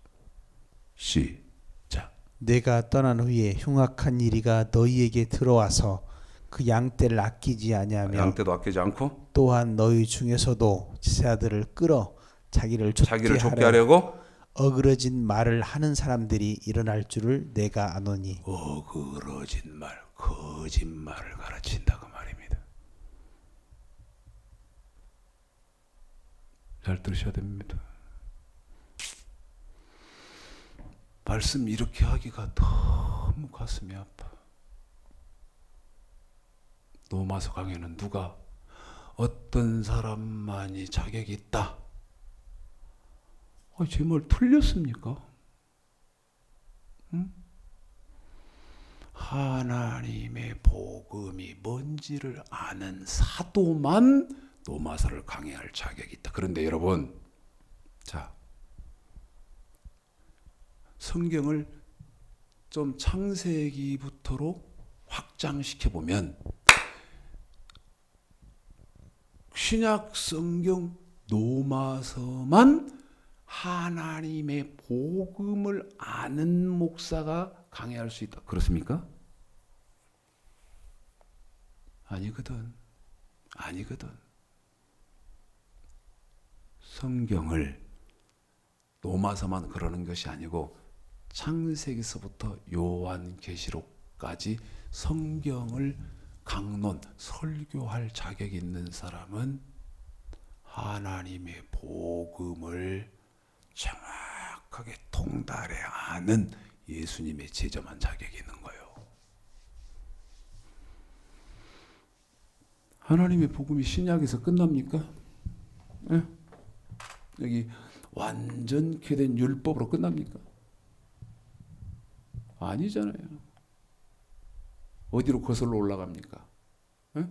시작. 내가 떠난 후에 흉악한 이리가 너희에게 들어와서 그 양떼를 아끼지 아니하며. 양떼도 아끼지 않고 또한 너희 중에서도 제자들을 끌어 자기를 자기를 좁게 좁게 하려 하려고 어그러진 말을 하는 사람들이 일어날 줄을 내가 아노니. 어그러진 말, 거짓말을 가르친다 그 말입니다. 잘 들으셔야 됩니다. 말씀 이렇게 하기가 너무 가슴이 아파. 로마서 강에는 누가 어떤 사람만이 자격이 있다. 제 말 틀렸습니까? 하나님의 복음이 뭔지를 아는 사도만 노마사를 강해할 자격이 있다. 그런데 여러분, 자, 성경을 좀 창세기부터로 확장시켜 보면 신약 성경 노마서만 하나님의 복음을 아는 목사가 강해할 수 있다. 그렇습니까? 아니거든. 성경을 노마서만 그러는 것이 아니고 창세기서부터 요한계시록까지 성경을 강론, 설교할 자격이 있는 사람은 하나님의 복음을 정확하게 통달해 아는 예수님의 제자만 자격이 있는 거예요. 하나님의 복음이 신약에서 끝납니까? 네? 여기 완전케 된 율법으로 끝납니까? 아니잖아요. 어디로 거슬러 올라갑니까? 네?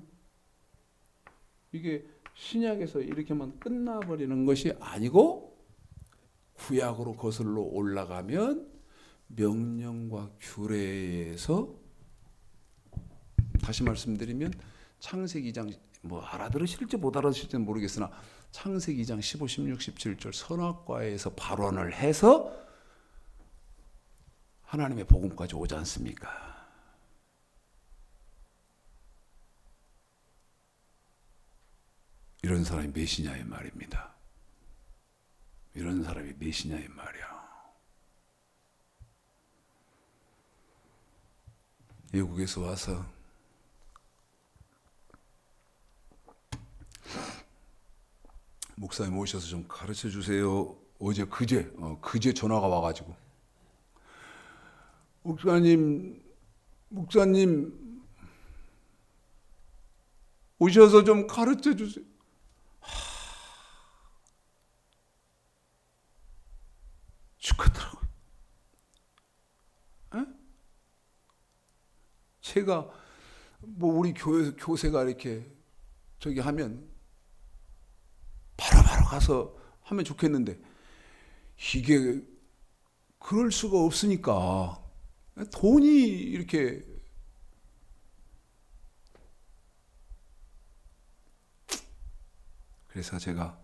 이게 신약에서 이렇게만 끝나버리는 것이 아니고 구약으로 거슬러 올라가면 명령과 규례에서 다시 말씀드리면 창세기 2장 뭐 알아들으실지 못 알아들으실지는 모르겠으나 창세기 2장 15, 16, 17절 선악과에서 발언을 해서 하나님의 복음까지 오지 않습니까? 이런 사람이 몇이냐의 말입니다. 이런 사람이 몇이냐의 말이야. 외국에서 와서 목사님 오셔서 좀 가르쳐 주세요. 어제 그제 전화가 와가지고 목사님 오셔서 좀 가르쳐 주세요. 죽겠더라고요. 제가 뭐 우리 교세가 이렇게 저기 하면 바로 가서 하면 좋겠는데 이게 그럴 수가 없으니까 돈이 이렇게 그래서 제가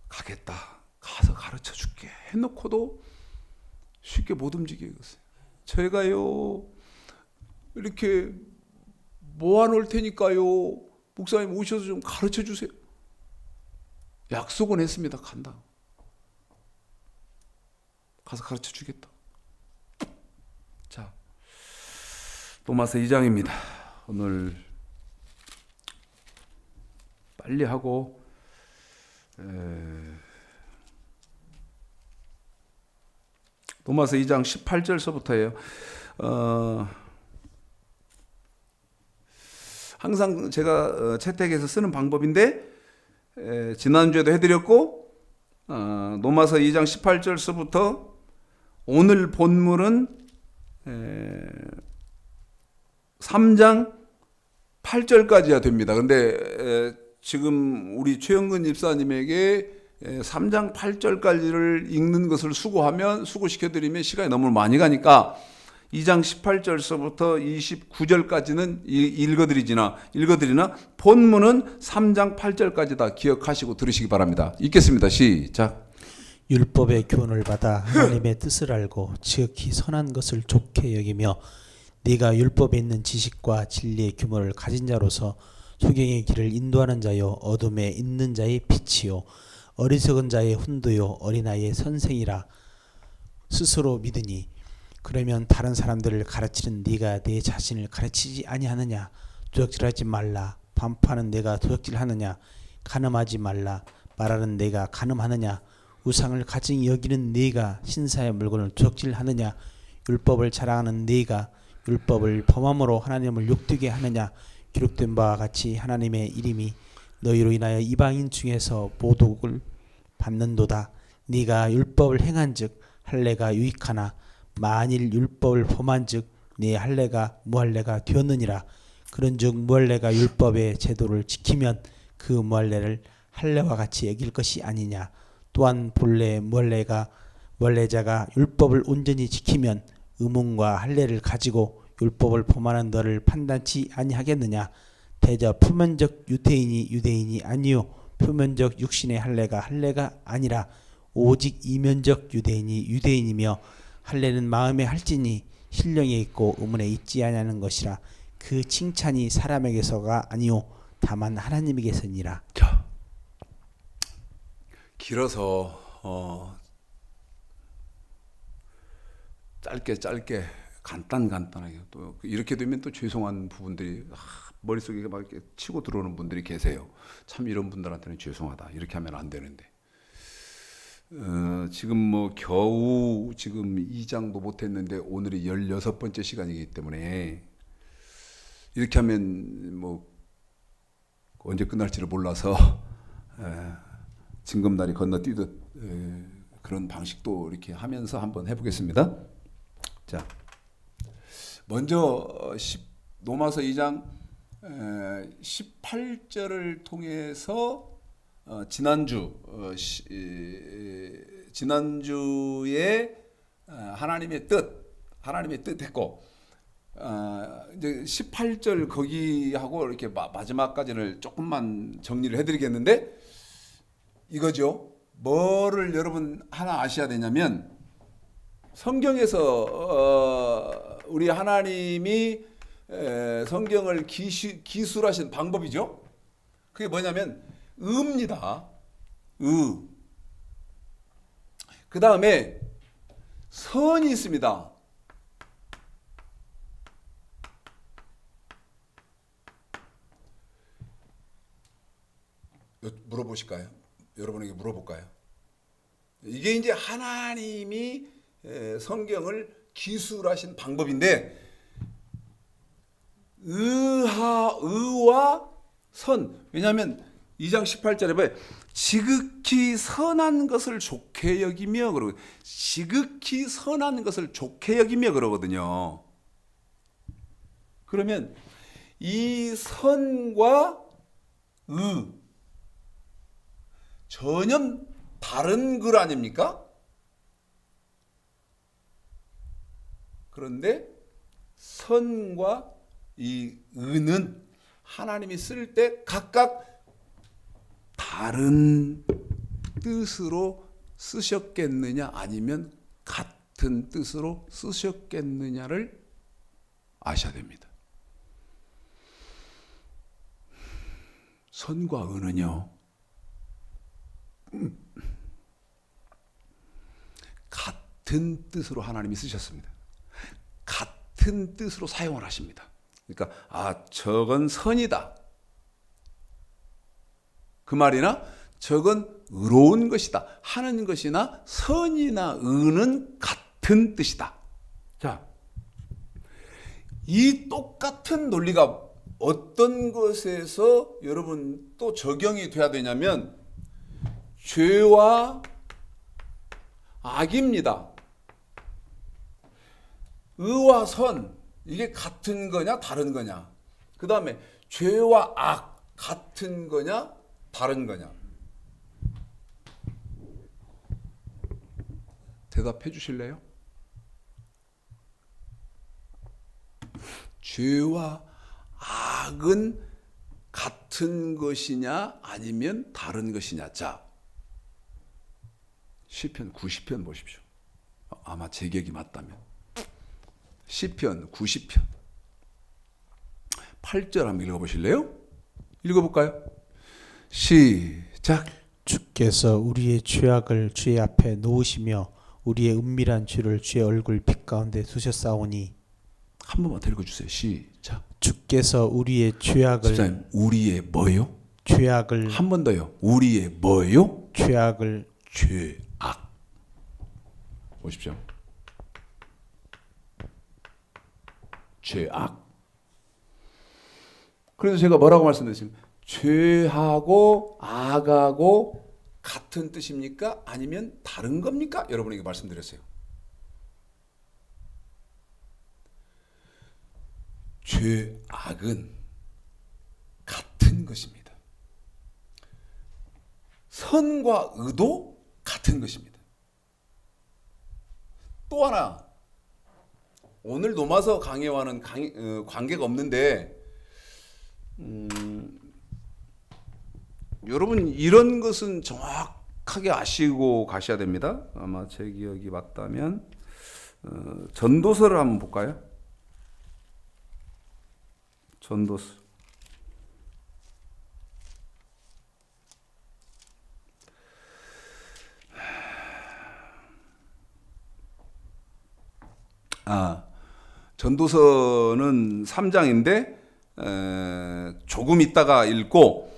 가겠다. 가서 가르쳐 줄게 해놓고도 쉽게 못 움직이겠어요. 제가요 이렇게 모아놓을 테니까요 목사님 오셔서 좀 가르쳐 주세요. 약속은 했습니다. 간다. 가서 가르쳐 주겠다. 자, 로마서 2장입니다. 오늘 빨리 하고 로마서 2장 18절서부터예요. 항상 제가 채택해서 쓰는 방법인데 지난주에도 해드렸고 로마서 2장 18절서부터 오늘 본문은 3장 8절까지야 됩니다. 근데 지금 우리 최영근 집사님에게 3장 8절까지를 읽는 것을 수고시켜드리면 시간이 너무 많이 가니까 2장 18절서부터 29절까지는 읽어드리나 본문은 3장 8절까지 다 기억하시고 들으시기 바랍니다. 읽겠습니다. 시작. 율법의 교훈을 받아 하나님의 뜻을 알고 지극히 선한 것을 좋게 여기며 네가 율법에 있는 지식과 진리의 규모를 가진 자로서 소경의 길을 인도하는 자요 어둠에 있는 자의 빛이요 어리석은 자의 훈도요 어린아이의 선생이라 스스로 믿으니 그러면 다른 사람들을 가르치는 네가 내 자신을 가르치지 아니하느냐? 도적질하지 말라. 반포하는 내가 도적질하느냐? 간음하지 말라. 말하는 내가 간음하느냐? 우상을 가증히 여기는 네가 신사의 물건을 도적질하느냐? 율법을 자랑하는 네가 율법을 범함으로 하나님을 욕되게 하느냐? 기록된 바와 같이 하나님의 이름이 너희로 인하여 이방인 중에서 모독을 받는도다. 네가 율법을 행한즉 할례가 유익하나 만일 율법을 범한즉 네 할례가 무할례가 되었느니라. 그런즉 무할례가 율법의 제도를 지키면 그 무할례를 할례와 같이 여길 것이 아니냐. 또한 본래 무할례자가 율법을 온전히 지키면 의문과 할례를 가지고 율법을 범하는 너를 판단치 아니하겠느냐. 대저 표면적 유대인이 아니요 표면적 육신의 할례가 아니라 오직 이면적 유대인이며 할례는 마음에 할지니 신령에 있고 의문에 있지 아니하는 것이라. 그 칭찬이 사람에게서가 아니요 다만 하나님에게서니라. 자, 길어서 짧게 간단하게 또 이렇게 되면 또 죄송한 부분들이 머릿속에 막 이렇게 치고 들어오는 분들이 계세요. 참 이런 분들한테는 죄송하다. 이렇게 하면 안 되는데. 지금 뭐 겨우 지금 2장도 못했는데 오늘이 16번째 시간이기 때문에 이렇게 하면 뭐 언제 끝날지를 몰라서 징검다리 건너뛰듯 그런 방식도 이렇게 하면서 한번 해보겠습니다. 자, 먼저 로마서 2장 18절을 통해서 지난주에 하나님의 뜻 했고 이제 18절 거기하고 이렇게 마지막까지를 조금만 정리를 해드리겠는데 이거죠. 뭐를 여러분 하나 아셔야 되냐면 성경에서 우리 하나님이 성경을 기술하신 방법이죠. 그게 뭐냐면 의입니다. 그 다음에 선이 있습니다. 물어보실까요? 여러분에게 물어볼까요? 이게 이제 하나님이 성경을 기술하신 방법인데 의와 선. 왜냐하면 2장 18절에 보면 지극히 선한 것을 좋게 여기며 그러고 지극히 선한 것을 좋게 여기며 그러거든요. 그러면 이 선과 의 전혀 다른 글 아닙니까? 그런데 선과 이 의는 하나님이 쓸 때 각각 다른 뜻으로 쓰셨겠느냐 아니면 같은 뜻으로 쓰셨겠느냐를 아셔야 됩니다. 선과 의는요 같은 뜻으로 하나님이 쓰셨습니다. 같은 뜻으로 사용을 하십니다. 그러니까 저건 선이다 그 말이나 저건 의로운 것이다 하는 것이나 선이나 의는 같은 뜻이다. 자, 이 똑같은 논리가 어떤 것에서 여러분 또 적용이 돼야 되냐면 죄와 악입니다. 의와 선 이게 같은 거냐 다른 거냐. 그 다음에 죄와 악 같은 거냐 다른 거냐. 대답해 주실래요? 죄와 악은 같은 것이냐 아니면 다른 것이냐. 자, 시편 90편 보십시오. 아마 제 기억이 맞다면 시편 90편 8절 한번 읽어보실래요? 읽어볼까요? 시작. 주께서 우리의 죄악을 주의 앞에 놓으시며 우리의 은밀한 죄를 주의 얼굴 빛 가운데 두셨사오니. 한 번만 더 읽어주세요. 시작. 주께서 우리의 죄악을 집사님, 우리의 뭐요? 죄악을 한 번 더요. 우리의 뭐요? 죄악을 죄악. 보십시오. 죄악. 그래서 제가 뭐라고 말씀드렸습니까? 죄하고 악하고 같은 뜻입니까? 아니면 다른 겁니까? 여러분에게 말씀드렸어요. 죄악은 같은 것입니다. 선과 의도 같은 것입니다. 또 하나, 오늘 노마서 강해와는 관계가 없는데 여러분 이런 것은 정확하게 아시고 가셔야 됩니다. 아마 제 기억이 맞다면 전도서를 한번 볼까요? 전도서. 전도서는 3장인데 조금 있다가 읽고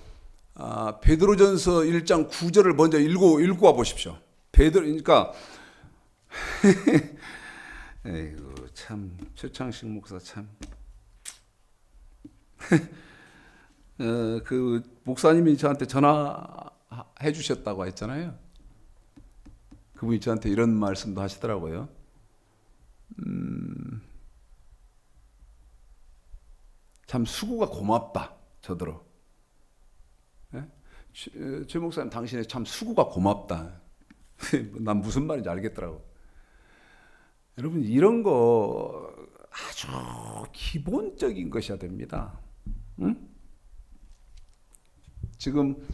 베드로전서 1장 9절을 먼저 읽고 와 보십시오. 그러니까 에이구 참 최창식 목사 참 그 목사님이 저한테 전화해 주셨다고 했잖아요. 그분이 저한테 이런 말씀도 하시더라고요. 참 수고가 고맙다. 저더러. 예? 최 목사님 당신의 참 수고가 고맙다. 난 무슨 말인지 알겠더라고. 여러분 이런 거 아주 기본적인 것이어야 됩니다. 응? 지금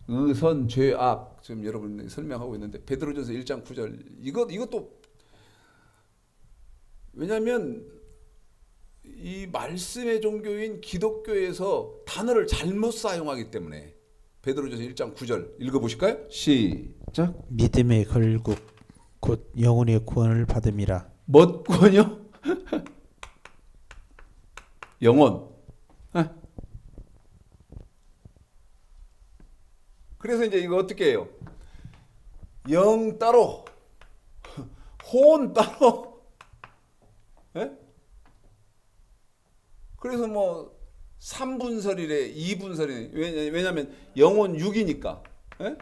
의선 죄악 지금 여러분 설명하고 있는데 베드로전서 1장 9절 이것도 왜냐하면 이 말씀의 종교인 기독교에서 단어를 잘못 사용하기 때문에 베드로전서 1장 9절 읽어보실까요? 시작. 믿음의 결국 곧 영혼의 구원을 받음이라. 뭐 구원이요? 영혼. 그래서 이제 이거 어떻게 해요? 영 따로, 혼 따로. 예? 그래서 뭐 3분설이래, 2분설이래. 왜냐하면 영혼 6이니까. 예?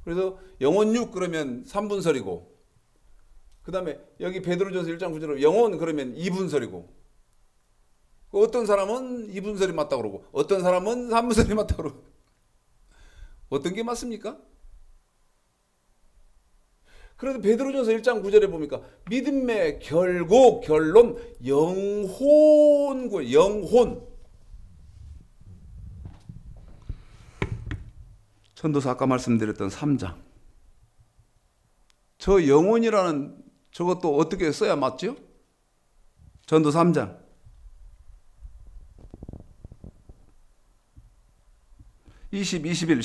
그래서 영혼 6 그러면 3분설이고, 그 다음에 여기 베드로전서 1장 9절로 영혼 그러면 2분설이고, 어떤 사람은 2분설이 맞다고 그러고, 어떤 사람은 3분설이 맞다고 그러고, 어떤 게 맞습니까? 그래서 베드로전서 1장 9절에 보니까 믿음의 결국 결론 영혼고 영혼. 전도서 아까 말씀드렸던 3장. 저 영혼이라는 저것도 어떻게 써야 맞죠? 전도 3장. 20, 21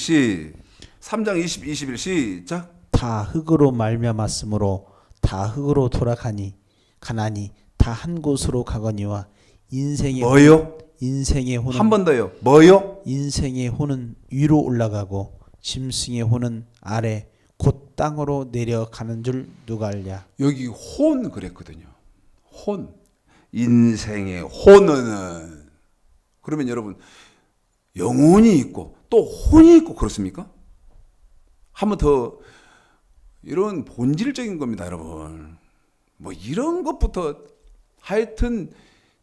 3장 20, 21 시작. 다 흙으로 말미암았으므로 다 흙으로 돌아가니 가나니 다 한 곳으로 가거니와 인생의 뭐요? 인생의 호는 한 번 더요. 뭐요? 인생의 호는 위로 올라가고 짐승의 호는 아래 곧 땅으로 내려가는 줄 누가 알랴. 여기 혼 그랬거든요. 혼. 인생의 혼은 그러면 여러분 영혼이 있고 또 혼이 있고 그렇습니까? 한 번 더 이런 본질적인 겁니다, 여러분. 뭐 이런 것부터 하여튼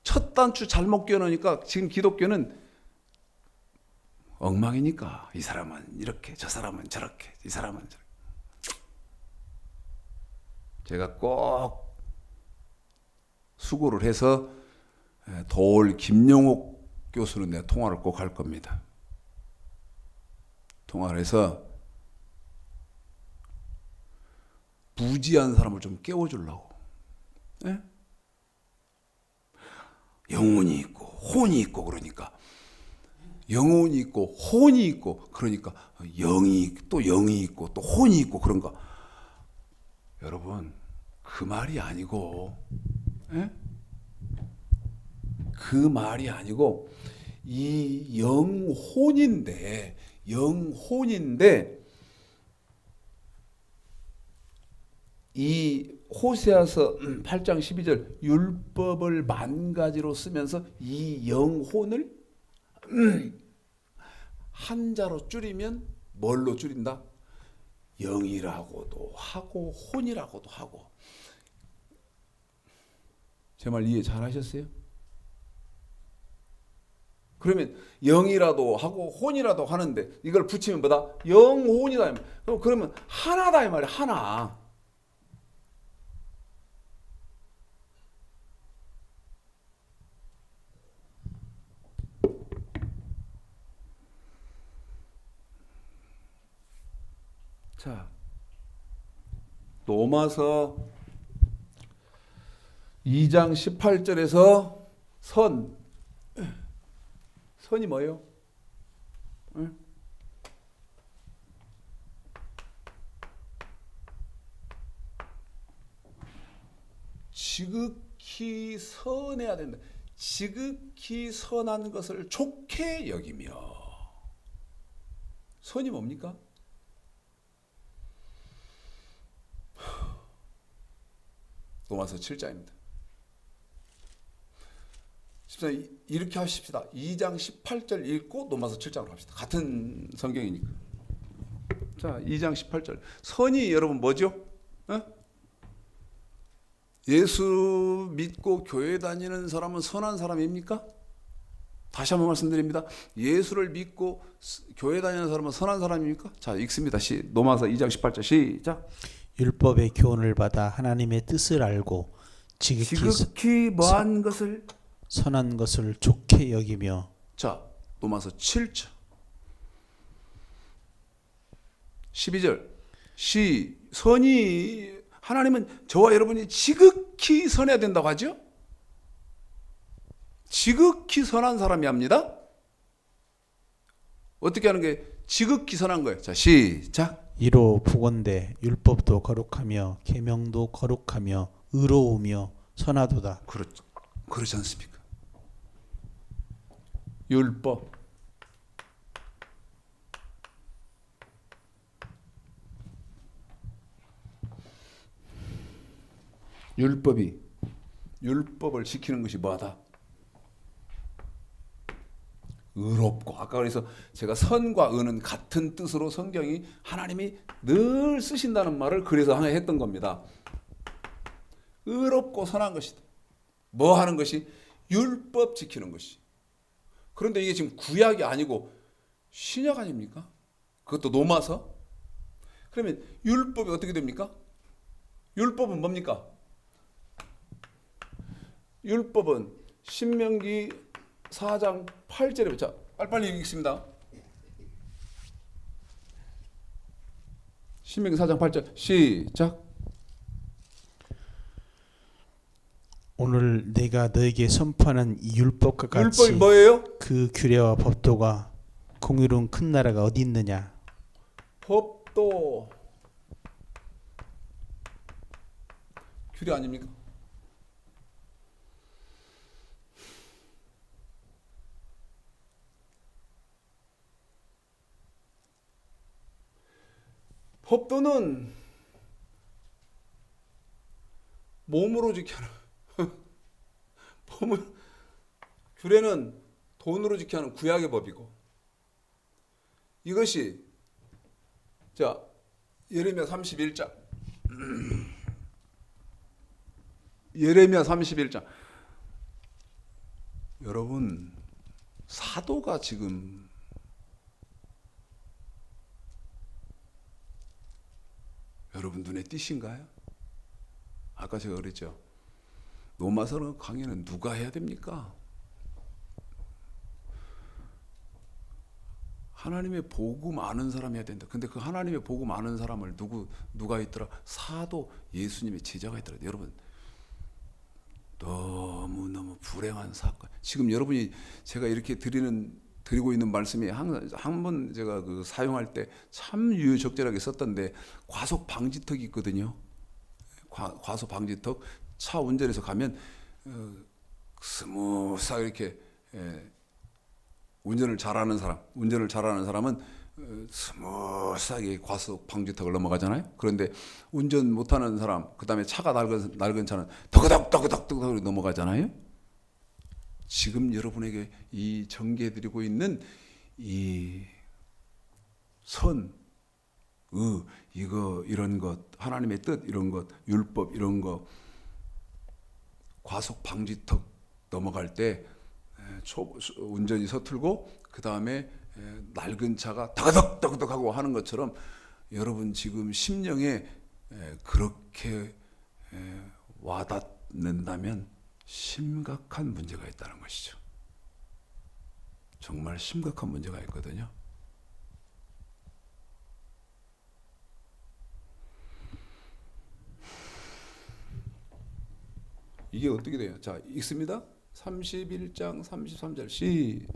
첫 단추 잘못 끼워놓으니까 지금 기독교는 엉망이니까 이 사람은 이렇게 저 사람은 저렇게 이 사람은 저렇게. 제가 꼭 수고를 해서 도올 김영옥 교수는 내 통화를 꼭 할 겁니다. 통화를 해서 무지한 사람을 좀 깨워주려고. 예? 영혼이 있고 혼이 있고 그러니까 영혼이 있고 혼이 있고 그러니까 영이 있고 또 혼이 있고 그런가. 여러분 그 말이 아니고 예? 그 말이 아니고 이 영혼인데 이 호세아서 8장 12절 율법을 만 가지로 쓰면서 이 영혼을 한자로 줄이면 뭘로 줄인다? 영이라고도 하고 혼이라고도 하고. 제 말 이해 잘 하셨어요? 그러면 영이라도 하고 혼이라도 하는데 이걸 붙이면 뭐다? 영혼이다. 그러면 하나다 이 말이야. 하나. 자, 로마서 2장 18절에서 선이 뭐예요? 응? 지극히 선해야 된다. 지극히 선한 것을 좋게 여기며. 선이 뭡니까? 로마서 7장입니다. 14, 이렇게 하십시다. 2장 18절 읽고 로마서 7장으로 합시다. 같은 성경이니까. 자, 2장 18절. 선이 여러분 뭐죠? 어? 예수 믿고 교회 다니는 사람은 선한 사람입니까? 다시 한번 말씀드립니다. 예수를 믿고 교회 다니는 사람은 선한 사람입니까? 자, 읽습니다. 로마서 2장 18절 시작. 율법의 교훈을 받아 하나님의 뜻을 알고 지극히 뭐한 것을 선한 것을 좋게 여기며. 자, 로마서 7장 12절 선이 하나님은 저와 여러분이 지극히 선해야 된다고 하죠. 지극히 선한 사람이 합니다. 어떻게 하는 게 지극히 선한 거예요? 자, 시작. 이로 보건대 율법도 거룩하며 계명도 거룩하며 의로우며 선하도다. 그렇지 않습니까? 율법 율법을 지키는 것이 뭐하다? 의롭고. 아까 그래서 제가 선과 의는 같은 뜻으로 성경이 하나님이 늘 쓰신다는 말을 그래서 했던 겁니다. 의롭고 선한 것이다. 뭐 하는 것이? 율법 지키는 것이. 그런데 이게 지금 구약이 아니고 신약 아닙니까? 그것도 로마서. 그러면 율법이 어떻게 됩니까? 율법은 뭡니까? 율법은 신명기 4장 8절에 자, 빨리빨리 읽겠습니다. 신명기 4장 8절 시작. 오늘 내가 너에게 선포하는 이 율법과 같이 율법이 뭐예요? 그 규례와 법도가 공유로운 큰 나라가 어디 있느냐? 법도 규례 아닙니까? 법도는 몸으로 지켜야 하는 규례는 돈으로 지켜야 하는 구약의 법이고, 이것이 자 예레미야 31장 예레미야 31장 여러분 사도가 지금 여러분 눈에 띄신가요? 아까 제가 그랬죠. 로마서 강의는 누가 해야 됩니까? 하나님의 복음 아는 사람이 해야 된다. 근데 그 하나님의 복음 아는 사람을 누가 있더라? 사도 예수님의 제자가 있더라. 여러분 너무너무 불행한 사건. 지금 여러분이 제가 이렇게 드리고 있는 말씀이 한 번 제가 그 사용할 때 참 유유적절하게 썼던데, 과속 방지턱이 있거든요. 과속 방지턱. 차 운전해서 가면 스무스하게 이렇게 운전을 잘하는 사람은 스무스하게 과속 방지턱을 넘어가잖아요. 그런데 운전 못하는 사람, 그 다음에 차가 낡은 차는 더그덕 넘어가잖아요. 지금 여러분에게 이 전개해드리고 있는 이 선, 이런 것, 하나님의 뜻 이런 것, 율법 이런 거, 과속 방지턱 넘어갈 때 운전이 서툴고 그 다음에 낡은 차가 다그덕다그덕하고 하는 것처럼 여러분 지금 심령에 그렇게 와닿는다면 심각한 문제가 있다는 것이죠. 정말 심각한 문제가 있거든요. 이게 어떻게 돼요? 자, 읽습니다. 31장 33절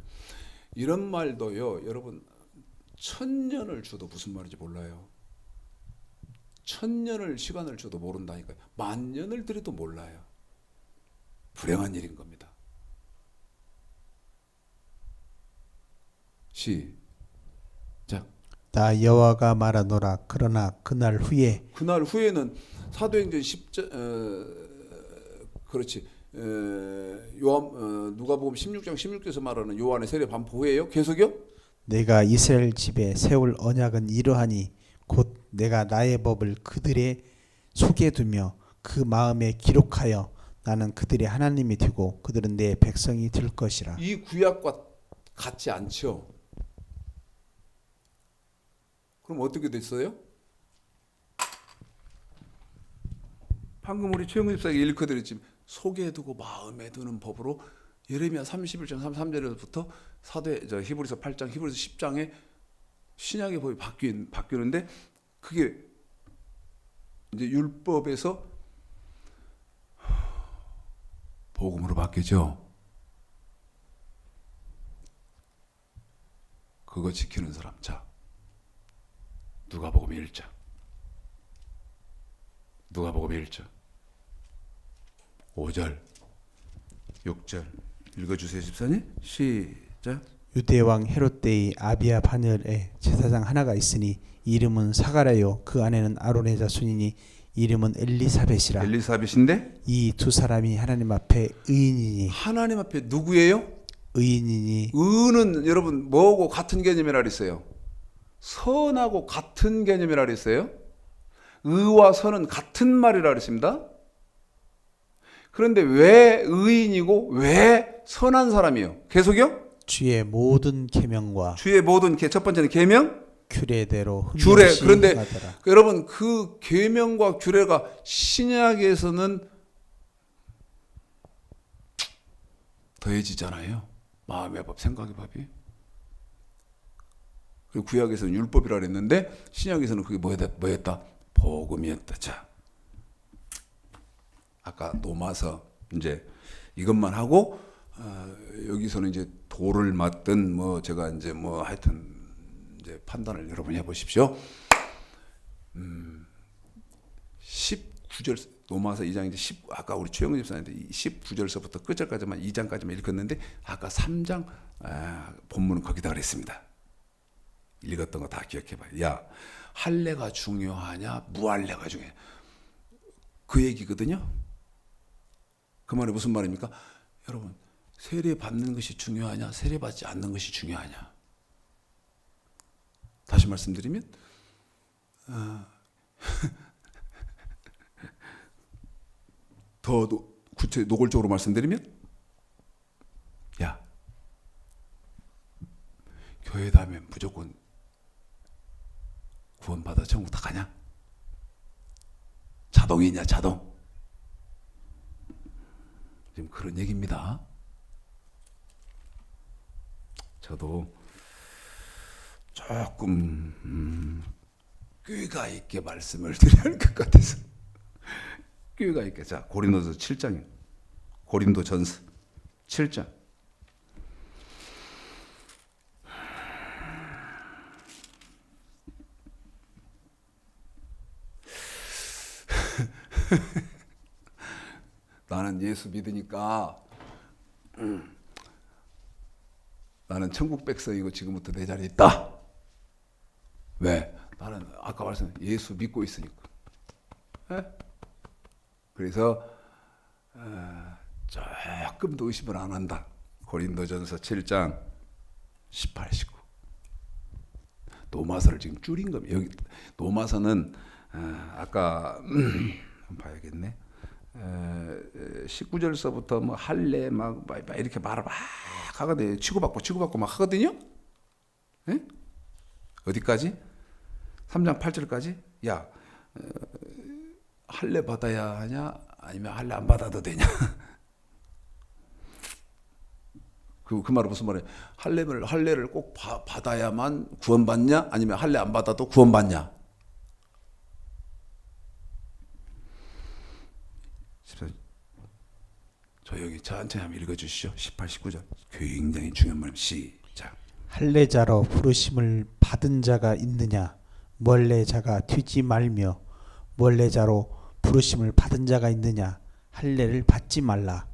이런 말도요. 여러분 1000년을 줘도 무슨 말인지 몰라요. 1000년을 시간을 줘도 모른다니까요. 10,000년을 들여도 몰라요. 불행한 일인 겁니다. 시작. 나 여호와가 말하노라. 그러나 그날 후에는 사도행전 10장 그렇지. 누가복음 16장 16절에서 말하는 요한의 세례 반포후예요. 계속요. 내가 이스라엘 집에 세울 언약은 이러하니 곧 내가 나의 법을 그들의 속에 두며 그 마음에 기록하여 나는 그들의 하나님이 되고 그들은 내 백성이 될 것이라. 이 구약과 같지 않죠. 그럼 어떻게 됐어요? 방금 우리 최영근 집사가 읽어드렸지만 속에 두고 마음에 두는 법으로 예레미야 31장 33절부터 히브리서 8장, 히브리서 10장에 신약의 법이 바뀌는데 그게 이제 율법에서 복음으로 바뀌죠. 그거 지키는 사람. 자, 누가복음 1장. 누가복음 1장 5절 6절 읽어주세요. 집사님. 시작. 유대왕 헤롯 때의 아비야 바늘에 제사장 하나가 있으니 이름은 사가랴요 그 아내는 아론의 자손이니 이름은 엘리사벳이라. 엘리사벳인데 이 두 사람이 하나님 앞에 의인이니. 하나님 앞에 누구예요? 의인이니. 의는 여러분 뭐하고 같은 개념이라 그랬어요? 선하고 같은 개념이라 그랬어요? 의와 선은 같은 말이라 그랬습니다. 그런데 왜 의인이고 왜 선한 사람이요? 계속요? 주의 모든 계명과 주의 모든 첫 번째는 계명, 규례대로 규례. 흠없이 그런데 행하더라. 여러분 그 계명과 규례가 신약에서는 더해지잖아요. 마음의 법, 생각의 법이. 그리고 구약에서는 율법이라 그랬는데 신약에서는 그게 뭐였다? 복음이었다. 자, 아까 노마서 이제 이것만 하고 여기서는 이제 돌을 맞든 뭐 제가 이제 뭐 하여튼 이제 판단을 여러분이 해보십시오. 19절 노마서 2장 이제 아까 우리 최영근 집사님한테 19절서부터 끝절까지만 2장까지만 읽었는데 아까 3장 본문은 거기다 그랬습니다. 읽었던 거 다 기억해봐요. 야, 할례가 중요하냐 무할례가 중요해? 그 얘기거든요. 그 말이 무슨 말입니까? 여러분 세례 받는 것이 중요하냐 세례 받지 않는 것이 중요하냐? 다시 말씀드리면 더 노골적으로 말씀드리면 야 교회 다니면 무조건 구원받아 천국 다 가냐? 자동이냐 자동? 지금 그런 얘기입니다. 저도 조금 꾀가 있게 말씀을 드려야 할 것 같아서 꾀가 있게. 자, 고린도서 7장이요. 고린도전서 7장. 나는 예수 믿으니까 나는 천국 백성이고 지금부터 내 자리에 있다. 왜? 나는 아까 말씀 예수 믿고 있으니까. 에? 그래서 조금도 의심을 안 한다. 고린도전서 7장 18, 19. 노마서를 지금 줄인 겁니다. 여기 노마서는 아까 한번 봐야겠네. 19절서부터 뭐 할례 막 이렇게 말을 막 하거든요. 치고받고 막 하거든요. 예? 어디까지? 3장 8절까지? 야, 할례 받아야 하냐? 아니면 할례 안 받아도 되냐? 그 말은 무슨 말이에요? 할례를 꼭 받아야만 구원받냐? 아니면 할례 안 받아도 구원받냐? 조용히 천천히 한번 읽어주시죠. 18, 19절. 굉장히 중요한 말입니다. 시작. 할례자로 부르심을 받은 자가 있느냐? 멀례자가 튀지 말며 멀례자로 부르심을 받은 자가 있느냐? 할례를 받지 말라.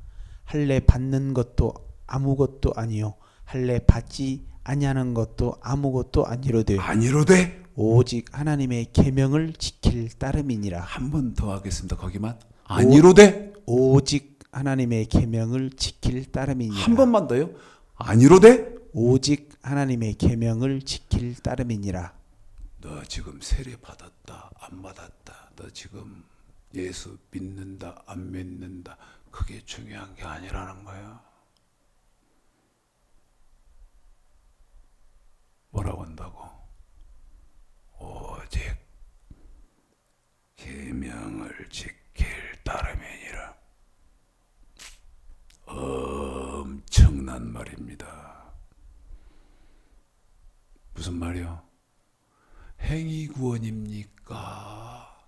할례 받는 것도 아무것도 아니요 할례 받지 아니하는 것도 아무것도 아니로되 아니로되 오직 하나님의 계명을 지킬 따름이니라. 한 번 더 하겠습니다. 거기만 아니로되 오직 하나님의 계명을 지킬 따름이니라. 한 번만 더요. 아니로되 오직 하나님의 계명을 지킬 따름이니라. 너 지금 세례 받았다 안 받았다. 너 지금 예수 믿는다 안 믿는다. 그게 중요한 게 아니라는 거야. 뭐라고 한다고? 오직 계명을 지킬 따름이니라. 엄청난 말입니다. 무슨 말이요? 행위 구원입니까?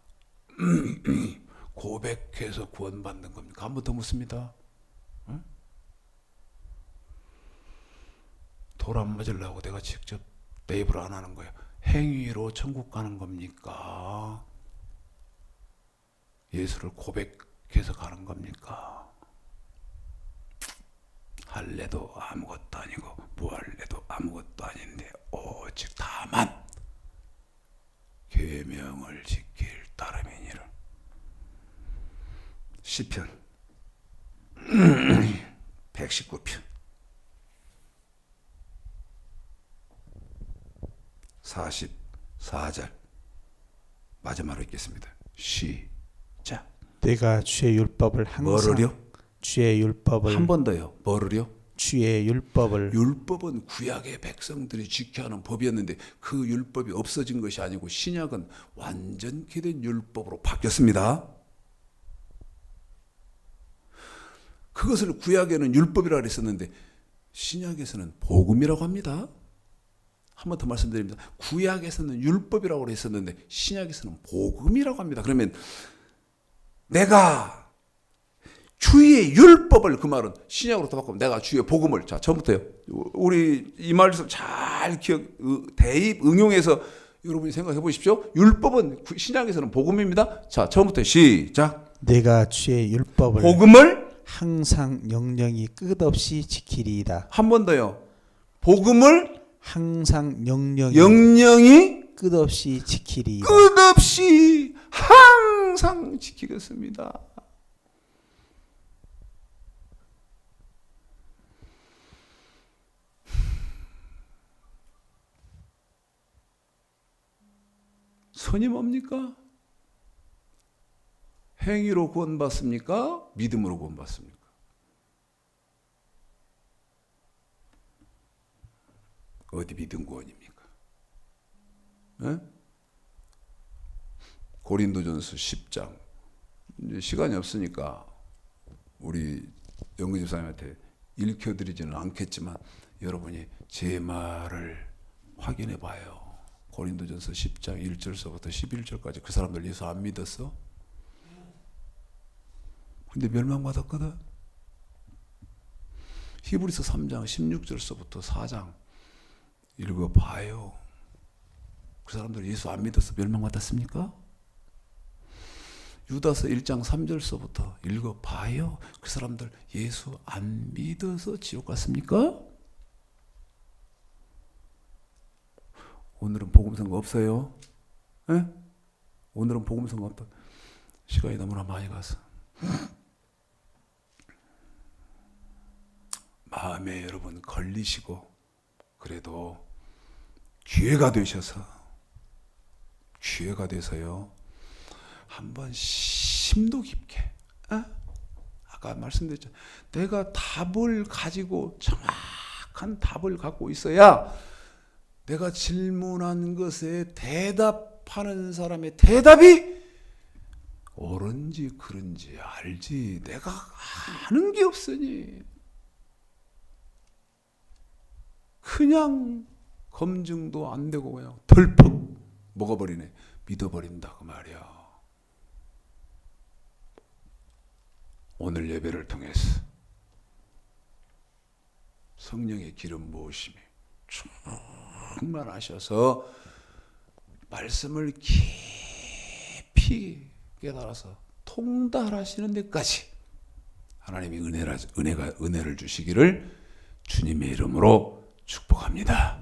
고백해서 구원받는 겁니까? 한 번 더 묻습니다. 응? 돌 안 맞으려고 내가 직접 내 입으로 안 하는 거예요. 행위로 천국 가는 겁니까? 예수를 고백해서 가는 겁니까? 할례도 아무것도 아니고 무할례도 아무것도 아닌데 오직 다만 계명을 지킬 따름이니라. 시편 119편 44절 마지막으로 읽겠습니다. 시작. 내가 주의 율법을 항상 뭐를요? 주의 율법을 한 번 더요. 뭐를요? 주의 율법을 율법은 구약의 백성들이 지켜야 하는 법이었는데 그 율법이 없어진 것이 아니고 신약은 완전히 된 율법으로 바뀌었습니다. 그것을 구약에는 율법이라고 했었는데 신약에서는 복음이라고 합니다. 한 번 더 말씀드립니다. 구약에서는 율법이라고 했었는데 신약에서는 복음이라고 합니다. 그러면 내가 주의 율법을, 그 말은 신약으로 더 바꾸면 내가 주의 복음을, 자 처음부터요. 우리 이 말씀 잘 대입 응용해서 여러분이 생각해 보십시오. 율법은 신약에서는 복음입니다. 자 처음부터 시작. 내가 주의 율법을 복음을 항상 영영이 끝없이 지키리이다. 한 번 더요. 복음을 항상 영영이 영영이 끝없이 지키리이다. 끝없이 항상 지키겠습니다. 선이 뭡니까? 행위로 구원받습니까? 믿음으로 구원받습니까? 어디 믿음 구원입니까? 네? 고린도전서 10장. 이제 시간이 없으니까 우리 영근 집사님한테 읽혀드리지는 않겠지만 여러분이 제 말을 확인해 봐요. 고린도전서 10장 1절서부터 11절까지 그 사람들 예수 안 믿었어? 근데 멸망받았거든. 히브리서 3장 16절서부터 4장 읽어봐요. 그 사람들 예수 안 믿어서 멸망받았습니까? 유다서 1장 3절서부터 읽어봐요. 그 사람들 예수 안 믿어서 지옥 갔습니까? 오늘은 복음성가 없어요? 에? 오늘은 복음성가 없다. 시간이 너무나 많이 가서 마음에 여러분 걸리시고 그래도 기회가 되셔서요. 한번 심도 깊게, 아까 말씀드렸죠. 내가 답을 가지고 정확 정확한 답을 갖고 있어야 내가 질문한 것에 대답하는 사람의 대답이 옳은지 그른지 알지. 내가 아는 게 없으니 그냥 검증도 안 되고 그냥 덜컥 먹어버리네. 믿어버린다 그 말이야. 오늘 예배를 통해서 성령의 기름 부으심이 충만하셔서 말씀을 깊이 깨달아서 통달하시는 데까지 하나님이 은혜를 주시기를 주님의 이름으로 축복합니다.